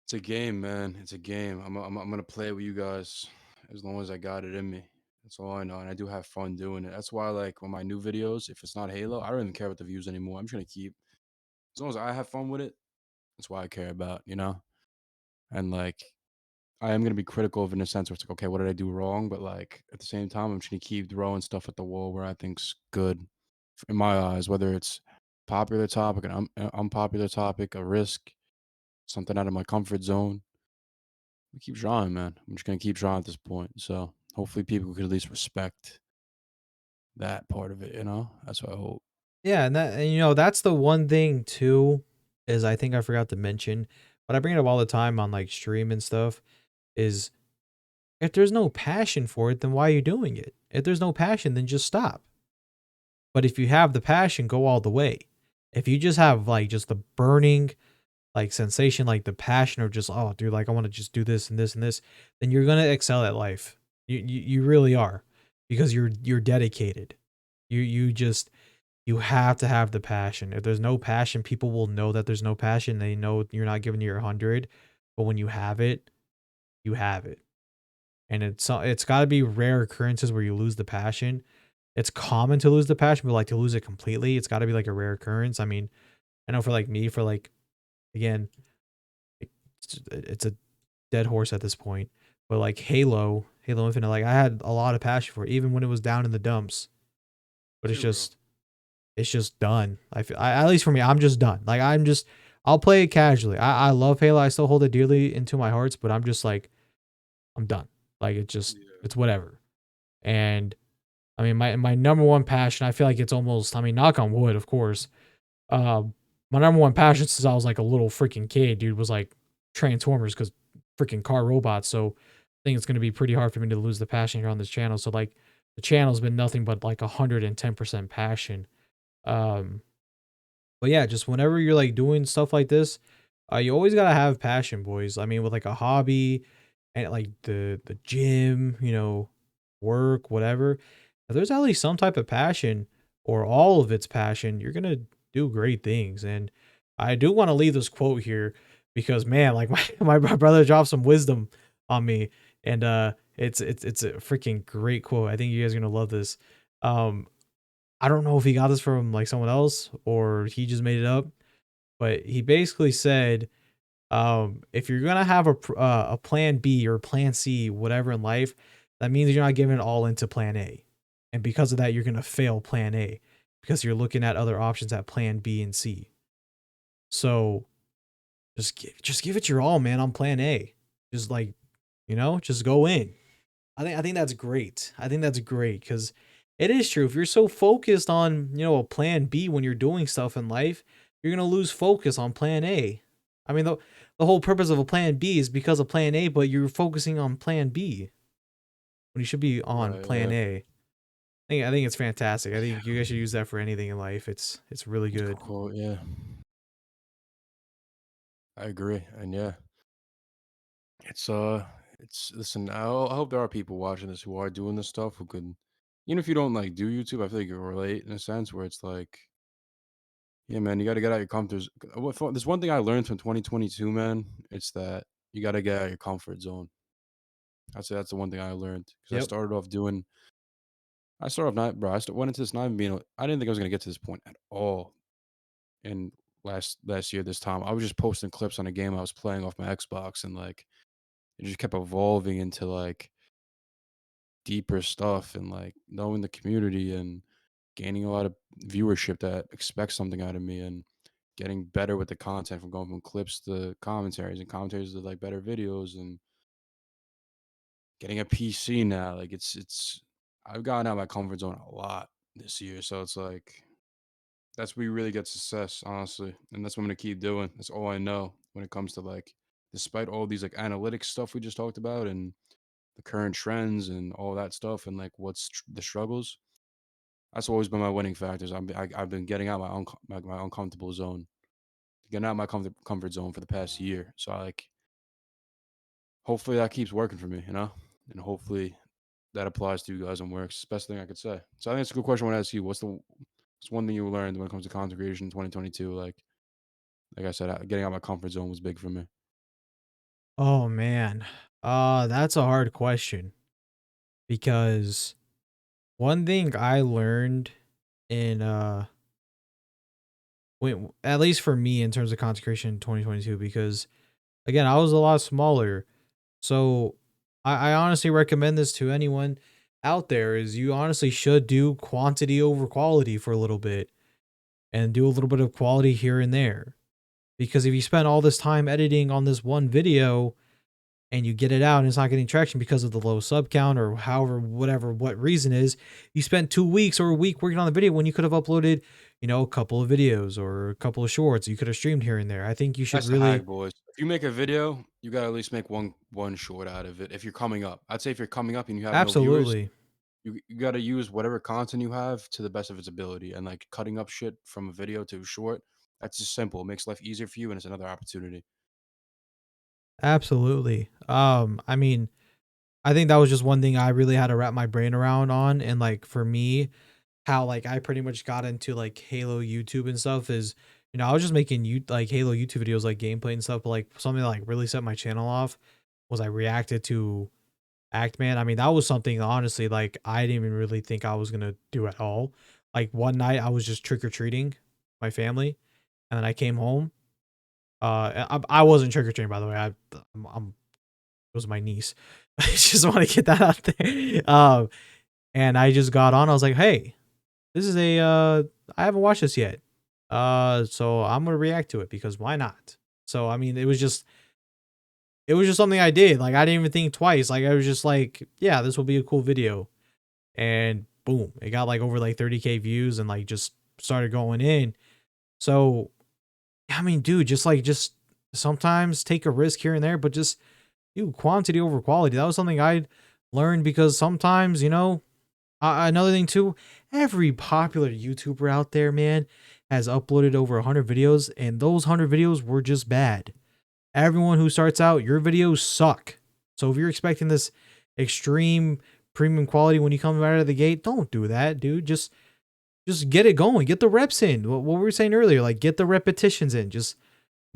Speaker 2: it's a game, man. It's a game. I'm gonna play with you guys as long as I got it in me. That's all I know, and I do have fun doing it. That's why, like, with my new videos, if it's not Halo, I don't even care about the views anymore. I'm just gonna keep as long as I have fun with it. That's why I care about, you know. And like, I am gonna be critical of it in a sense where it's like, okay, what did I do wrong? But like at the same time, I'm just gonna keep throwing stuff at the wall where I think's good in my eyes, whether it's popular topic, an unpopular topic, a risk, something out of my comfort zone. We keep trying, man. I'm just gonna keep trying at this point. So hopefully people could at least respect that part of it, you know? That's what I hope.
Speaker 1: yeah, and you know, that's the one thing too is I think I forgot to mention, but I bring it up all the time on like stream and stuff is if there's no passion for it, then why are you doing it? If there's no passion, then just stop. But if you have the passion, go all the way. If you just have like just the burning like sensation, like the passion or just, oh dude, like I want to just do this and this and this, then you're gonna excel at life. You really are. Because you're dedicated. You just you have to have the passion. If there's no passion, people will know that there's no passion. They know you're not giving your 100. But when you have it, you have it. And it's got to be rare occurrences where you lose the passion. It's common to lose the passion, but like to lose it completely, it's got to be like a rare occurrence. I mean, I know for like me, for like again, it's a dead horse at this point. But like Halo Infinite, like I had a lot of passion for it, even when it was down in the dumps. But
Speaker 2: Too, bro.
Speaker 1: it's just done. At least for me, I'm just done. Like I'll play it casually. I love Halo. I still hold it dearly into my hearts, but I'm just like I'm done. Like
Speaker 2: Yeah.
Speaker 1: it's whatever. And I mean my number one passion, I feel like it's almost, I mean, knock on wood, of course. My number one passion since I was like a little freaking kid, dude, was like Transformers because freaking car robots. So I think it's gonna be pretty hard for me to lose the passion here on this channel. So like the channel's been nothing but like 110% passion. Um, but yeah, just whenever you're like doing stuff like this, you always gotta have passion, boys. I mean, with like a hobby and like the gym, you know, work, whatever. If there's at least some type of passion or all of its passion, you're gonna do great things. And I do want to leave this quote here because man, like my brother dropped some wisdom on me, and it's a freaking great quote. I think you guys are gonna love this. Um, I don't know if he got this from like someone else or he just made it up, but he basically said, if you're gonna have a plan B or plan C, whatever in life, that means you're not giving it all into plan A, and because of that, you're gonna fail plan A because you're looking at other options at plan B and C. So just give it your all, man, on plan A. Just like, you know, just go in. I think that's great. I think that's great because it is true. If you're so focused on, you know, a plan B when you're doing stuff in life, you're gonna lose focus on plan A. I mean, the whole purpose of a plan B is because of plan A, but you're focusing on plan B when you should be on
Speaker 2: Right.
Speaker 1: plan
Speaker 2: Yeah.
Speaker 1: A. I think it's fantastic. I think you guys should use that for anything in life. It's really
Speaker 2: That's a
Speaker 1: good.
Speaker 2: good quote. Yeah. I agree. And yeah, it's it's listen. I hope there are people watching this who are doing this stuff who could, even if you don't like do YouTube, I feel like you relate in a sense where it's like, yeah, man, you got to get out your comfort. There's one thing I learned from 2022, man. It's that you got to get out your comfort zone. I'd say that's the one thing I learned because
Speaker 1: Yep.
Speaker 2: I started off not, bro. Went into this not even being. I didn't think I was gonna get to this point at all. And last year, this time, I was just posting clips on a game I was playing off my Xbox, and like it just kept evolving into like deeper stuff and like knowing the community and gaining a lot of viewership that expects something out of me and getting better with the content from going from clips to commentaries and commentaries to like better videos and getting a PC now. Like it's I've gotten out of my comfort zone a lot this year. So it's like that's where you really get success, honestly. And that's what I'm gonna keep doing. That's all I know when it comes to like despite all these like analytics stuff we just talked about and the current trends and all that stuff and like the struggles. That's always been my winning factors. I've been getting out my my uncomfortable zone, getting out of my comfort zone for the past year. So hopefully that keeps working for me, and hopefully that applies to you guys and works. It's the best thing I could say. So I think it's a good question. I want to ask you, what's one thing you learned when it comes to content creation in 2022? Like I said, getting out of my comfort zone was big for me.
Speaker 1: Oh man. That's a hard question because one thing I learned in when, at least for me in terms of consecration in 2022, because again, I was a lot smaller. So I honestly recommend this to anyone out there is you honestly should do quantity over quality for a little bit and do a little bit of quality here and there. Because if you spend all this time editing on this one video and you get it out and it's not getting traction because of the low sub count or however, whatever, what reason is, you spent 2 weeks or a week working on the video when you could have uploaded, a couple of videos or a couple of shorts. You could have streamed here and there. I think you should
Speaker 2: That's the hack,
Speaker 1: really,
Speaker 2: boys. If you make a video, you gotta at least make one short out of it. If you're coming up, I'd say if you're coming up and you have no viewers,
Speaker 1: absolutely,
Speaker 2: you gotta use whatever content you have to the best of its ability. And like cutting up shit from a video to a short, that's just simple. It makes life easier for you, and it's another opportunity.
Speaker 1: absolutely. I mean, I think that was just one thing I really had to wrap my brain around on. And like for me, how like I pretty much got into like Halo YouTube and stuff is, I was just making like Halo YouTube videos like gameplay and stuff, but like something that like really set my channel off was I reacted to Act Man. I mean, that was something honestly like I didn't even really think I was gonna do at all. Like one night I was just trick or treating my family, and then I came home. I wasn't trick or treating by the way. I'm it was my niece. I just want to get that out there. And I just got on. I was like, hey, this is I haven't watched this yet. So I'm gonna react to it because why not? So I mean, it was just something I did. Like I didn't even think twice. Like I was just like, yeah, this will be a cool video. And boom, it got like over like 30K views and like just started going in. So I mean, dude, just sometimes take a risk here and there, but just quantity over quality. That was something I learned because sometimes, another thing too, every popular YouTuber out there, man, has uploaded over 100 videos, and those 100 videos were just bad. Everyone who starts out, your videos suck. So if you're expecting this extreme premium quality when you come out of the gate, don't do that, dude. Just get it going. Get the reps in. What we were saying earlier, like get the repetitions in. Just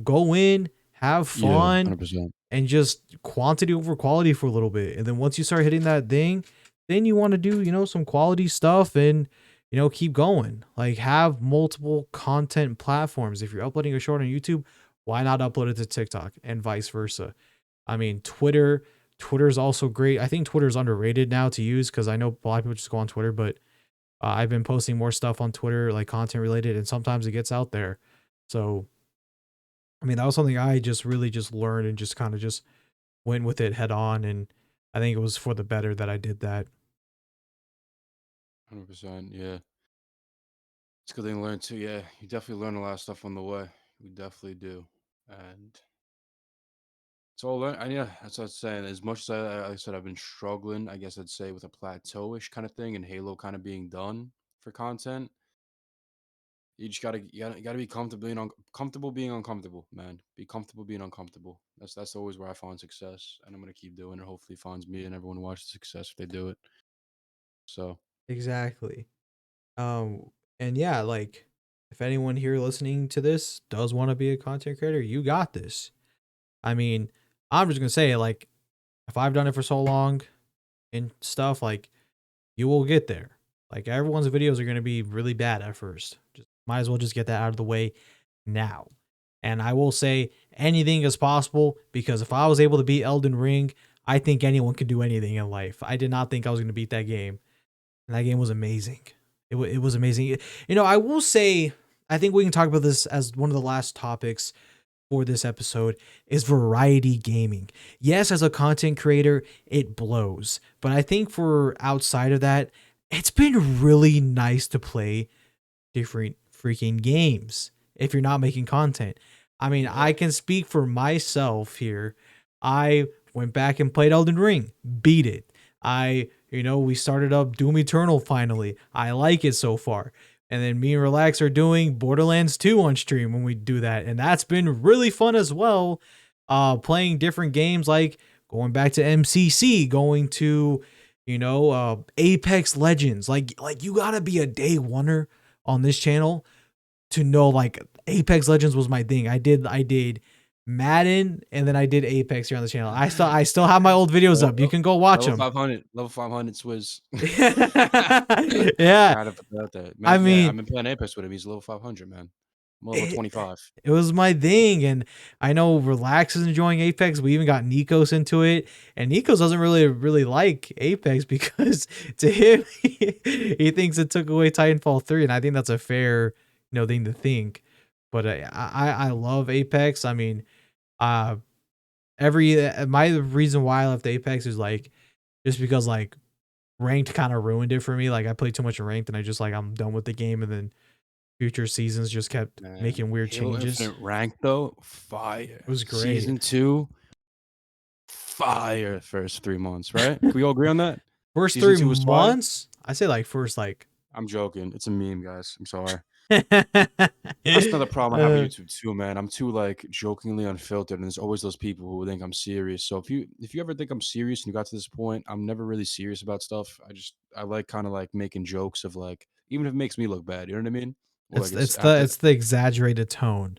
Speaker 1: go in, have
Speaker 2: Yeah,
Speaker 1: fun,
Speaker 2: 100%.
Speaker 1: and just quantity over quality for a little bit. And then once you start hitting that thing, then you want to do, some quality stuff and, keep going. Like have multiple content platforms. If you're uploading a short on YouTube, why not upload it to TikTok and vice versa? I mean, Twitter's also great. I think Twitter's underrated now to use because I know a lot of people just go on Twitter, but I've been posting more stuff on Twitter, like content related, and sometimes it gets out there. So, I mean, that was something I just really just learned and just kind of just went with it head on. And I think it was for the better that I did that.
Speaker 2: 100%. Yeah. It's a good thing to learn too. Yeah. You definitely learn a lot of stuff on the way. We definitely do. And so I'll learn. And yeah, that's what I was saying. As much as like I said, I've been struggling, I guess I'd say, with a plateau-ish kind of thing and Halo kind of being done for content. You just gotta be comfortable being uncomfortable, man. Be comfortable being uncomfortable. That's always where I find success, and I'm gonna keep doing it. Hopefully, it finds me and everyone who watches success if they do it. So
Speaker 1: Exactly. Um, and yeah, like if anyone here listening to this does want to be a content creator, you got this. I mean, I'm just gonna say, like, if I've done it for so long and stuff, like, you will get there. Like, everyone's videos are gonna be really bad at first. Just might as well just get that out of the way now. And I will say anything is possible because if I was able to beat Elden Ring, I think anyone could do anything in life. I did not think I was gonna beat that game. And that game was amazing. It was amazing. I will say, I think we can talk about this as one of the last topics for this episode is variety gaming. Yes, as a content creator, it blows. But I think for outside of that, it's been really nice to play different freaking games if you're not making content. I mean,
Speaker 2: yeah,
Speaker 1: I can speak for myself here. I went back and played Elden Ring, beat it. We started up Doom Eternal finally. I like it so far. And then me and Relax are doing Borderlands 2 on stream when we do that. And that's been really fun as well. Playing different games, like going back to MCC, going to, Apex Legends. Like you gotta be a day oneer on this channel to know like Apex Legends was my thing. I did Madden and then I did Apex here on the channel. I still have my old videos up. You can go watch them.
Speaker 2: Level 500 Swizz.
Speaker 1: Yeah.
Speaker 2: Forgot about that.
Speaker 1: I
Speaker 2: Man, yeah, I've
Speaker 1: mean,
Speaker 2: been playing Apex with him. He's level 500, man. I'm level
Speaker 1: it,
Speaker 2: 25.
Speaker 1: it was my thing. And I know Relax is enjoying Apex. We even got Nikos into it. And Nikos doesn't really like Apex because to him, he thinks it took away Titanfall 3. And I think that's a fair, thing to think. But I love Apex. I mean, uh, my reason why I left Apex is like just because like ranked kind of ruined it for me. Like I played too much ranked and I just like I'm done with the game, and then future seasons just kept
Speaker 2: Man,
Speaker 1: making weird
Speaker 2: Halo
Speaker 1: changes.
Speaker 2: Infinite rank though,
Speaker 1: It
Speaker 2: fire.
Speaker 1: was great.
Speaker 2: Season 2, fire. First 3 months, right? Can we all agree on that?
Speaker 1: First
Speaker 2: Season
Speaker 1: three
Speaker 2: 2 was fire.
Speaker 1: months, I say like first like
Speaker 2: I'm joking. It's a meme, guys. I'm sorry.
Speaker 1: uh,
Speaker 2: That's another problem I have with YouTube too, man. I'm too like jokingly unfiltered, and there's always those people who think I'm serious. So if you ever think I'm serious and you got to this point, I'm never really serious about stuff. I like kind of like making jokes of like even if it makes me look bad, you know what I mean? Or like it's
Speaker 1: it's the
Speaker 2: after
Speaker 1: it's the exaggerated tone.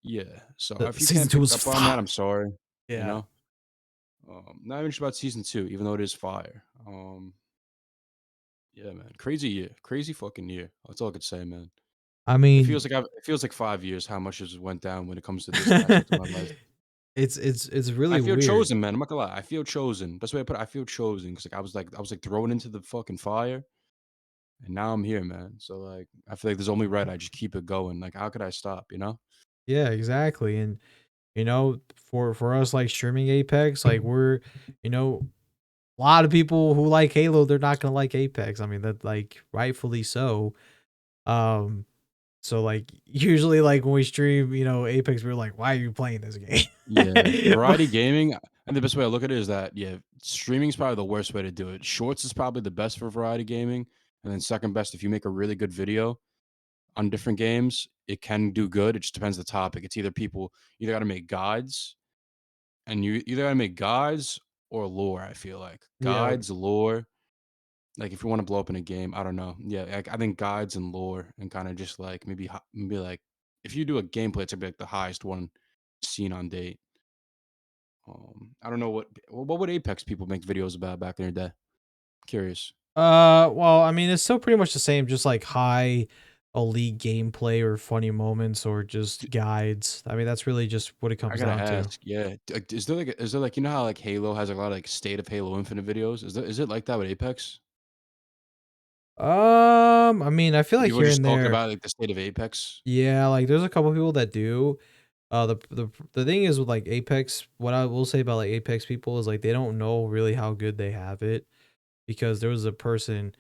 Speaker 2: yeah. So
Speaker 1: The
Speaker 2: if you
Speaker 1: season
Speaker 2: can't
Speaker 1: two
Speaker 2: pick
Speaker 1: was
Speaker 2: up on that,
Speaker 1: fire.
Speaker 2: I'm sorry. You
Speaker 1: Yeah.
Speaker 2: know, not even just about season 2, even though it is fire. Yeah, man, crazy year, crazy fucking year. That's all I could say, man.
Speaker 1: I
Speaker 2: It feels
Speaker 1: mean,
Speaker 2: like it feels like 5 years how much has went down when it comes to this aspect of my life.
Speaker 1: it's
Speaker 2: I
Speaker 1: really
Speaker 2: feel
Speaker 1: weird.
Speaker 2: chosen, man. I'm not gonna lie. I feel chosen. That's the way I put it. I feel chosen because I was like thrown into the fucking fire, and now I'm here, man. So like, I feel like there's only right. I just keep it going. Like, how could I stop? You know?
Speaker 1: Yeah, exactly. And for us like streaming Apex, like we're a lot of people who like Halo, they're not gonna like Apex. I mean, that like rightfully so. Um, so like usually like when we stream, Apex, we're like, why are you playing this
Speaker 2: Yeah.
Speaker 1: game?
Speaker 2: Variety gaming, and the best way I look at it is that yeah, streaming is probably the worst way to do it. Shorts is probably the best for variety gaming, and then second best if you make a really good video on different games, it can do good. It just depends the topic. It's either got to make guides and you either gotta make guides or lore. I feel like
Speaker 1: Yeah.
Speaker 2: guides, lore. Like if you want to blow up in a game, I don't know. Yeah, I think guides and lore, and kind of just like maybe like if you do a gameplay, it's gonna be like the highest one seen on date. I don't know what would Apex people make videos about back in their day. Curious.
Speaker 1: Well, I mean, it's still pretty much the same, just like high elite gameplay or funny moments or just
Speaker 2: D-
Speaker 1: guides. I mean, that's really just what it
Speaker 2: I
Speaker 1: comes
Speaker 2: gotta
Speaker 1: down to.
Speaker 2: ask, yeah. Is there like you know how like Halo has a lot of like state of Halo Infinite videos? Is it like that with Apex?
Speaker 1: I mean, I feel like
Speaker 2: People
Speaker 1: here
Speaker 2: just
Speaker 1: and
Speaker 2: talk
Speaker 1: there,
Speaker 2: about like the state of Apex.
Speaker 1: yeah, like there's a couple people that do. The thing is with like Apex, what I will say about like Apex people is like they don't know really how good they have it, because there was a person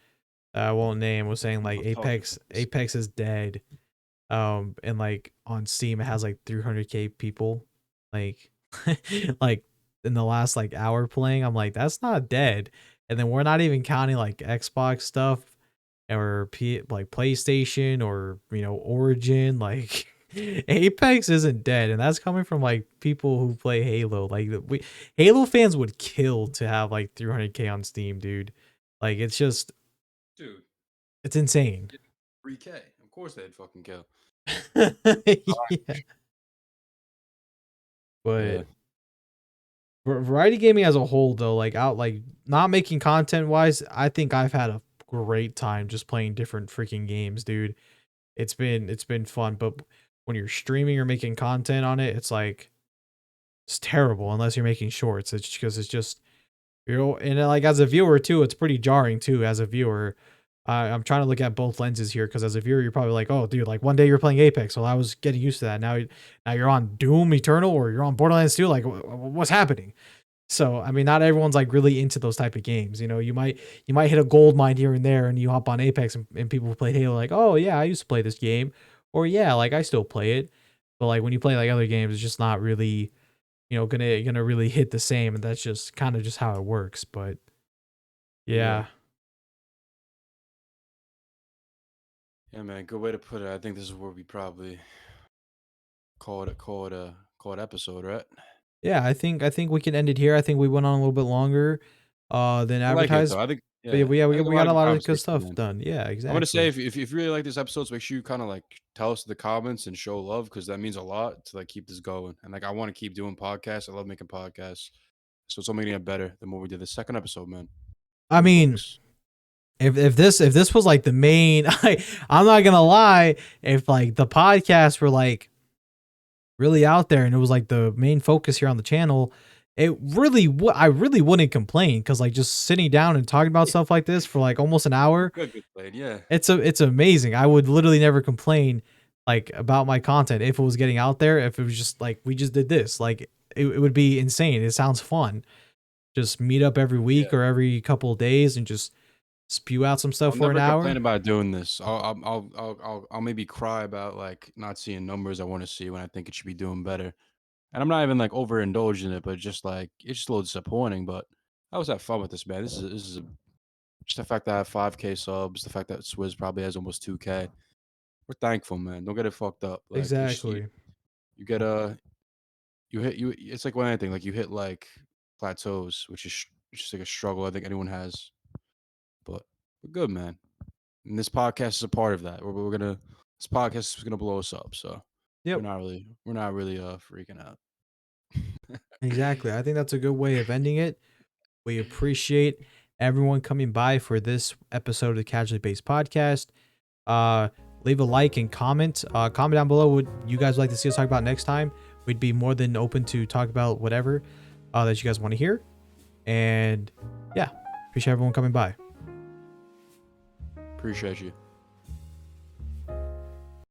Speaker 1: that I won't name was saying like
Speaker 2: I'll talk to this.
Speaker 1: Apex is dead. And like on Steam it has like 300k people, like like in the last like hour playing. I'm like, that's not dead. And then we're not even counting like Xbox stuff or like PlayStation or Origin. Like Apex isn't dead, and that's coming from like people who play Halo. Like Halo fans would kill to have like 300k on Steam, dude. Like
Speaker 2: Dude,
Speaker 1: it's insane.
Speaker 2: 3K. Of course they'd fucking kill.
Speaker 1: Yeah,
Speaker 2: Yeah.
Speaker 1: but variety gaming as a whole, though, like out like not making content wise, I think I've had a great time just playing different freaking games, dude. It's been fun, but when you're streaming or making content on it, it's like it's terrible unless you're making shorts. It's because it's just and like as a viewer too, it's pretty jarring too. As a viewer, I'm trying to look at both lenses here because as a viewer, you're probably like, oh, dude, like one day you're playing Apex, well, I was getting used to that. Now you're on Doom Eternal or you're on Borderlands 2. Like, what's happening? So I mean, not everyone's like really into those type of games. You might hit a gold mine here and there, and you hop on Apex, and people who play Halo like, oh yeah, I used to play this game, or yeah, like I still play it. But like when you play like other games, it's just not really gonna really hit the same, and that's just kind of just how it works. But
Speaker 2: Yeah.
Speaker 1: yeah,
Speaker 2: Yeah, man. Good way to put it. I think this is where we probably call it episode, right?
Speaker 1: Yeah, I think we can end it here. I think we went on a little bit longer than
Speaker 2: I like it though.
Speaker 1: advertised.
Speaker 2: I think
Speaker 1: But yeah,
Speaker 2: yeah, I think a
Speaker 1: we
Speaker 2: lot
Speaker 1: got
Speaker 2: of
Speaker 1: a
Speaker 2: good
Speaker 1: lot of good
Speaker 2: conversation,
Speaker 1: stuff
Speaker 2: man.
Speaker 1: done. Yeah,
Speaker 2: I'm gonna say
Speaker 1: exactly.
Speaker 2: if you really like this episode, make sure you kind of like tell us in the comments and show love because that means a lot to like keep this going. And like I want to keep doing podcasts. I love making podcasts, so it's only gonna get better the more we do the second episode, man.
Speaker 1: I
Speaker 2: Good
Speaker 1: mean,
Speaker 2: books.
Speaker 1: if this was like the main, I'm not gonna lie. If like the podcasts were like really out there and it was like the main focus here on the channel, it really I really wouldn't complain because like just sitting down and talking about stuff like this for like almost an hour,
Speaker 2: Good played. Yeah.
Speaker 1: it's amazing. I would literally never complain like about my content if it was getting out there. If it was just like we just did this, like it would be insane. It sounds fun. Just meet up every
Speaker 2: Yeah.
Speaker 1: week or every couple of days and just spew out some stuff
Speaker 2: I'll
Speaker 1: for an
Speaker 2: never complain
Speaker 1: hour.
Speaker 2: about doing this. I'll maybe cry about like not seeing numbers I want to see when I think it should be doing better. And I'm not even like overindulging in it, but just like it's just a little disappointing. But I always have fun with this, man. Just the fact that I have 5K subs, the fact that Swizz probably has almost 2K. We're thankful, man. Don't get it fucked up. Like
Speaker 1: Exactly.
Speaker 2: you get you hit you. It's like with anything. Like you hit like plateaus, which is just like a struggle. I think anyone has, but we're good, man. And this podcast is a part of that. We're gonna this podcast is gonna blow us up. So
Speaker 1: Yep.
Speaker 2: we're not really freaking out.
Speaker 1: Exactly. I think that's a good way of ending it. We appreciate everyone coming by for this episode of the Casually Based Podcast. Uh, leave a like and comment. Comment down below what you guys would like to see us talk about next time. We'd be more than open to talk about whatever that you guys want to hear. And yeah, appreciate everyone coming by.
Speaker 2: Appreciate you.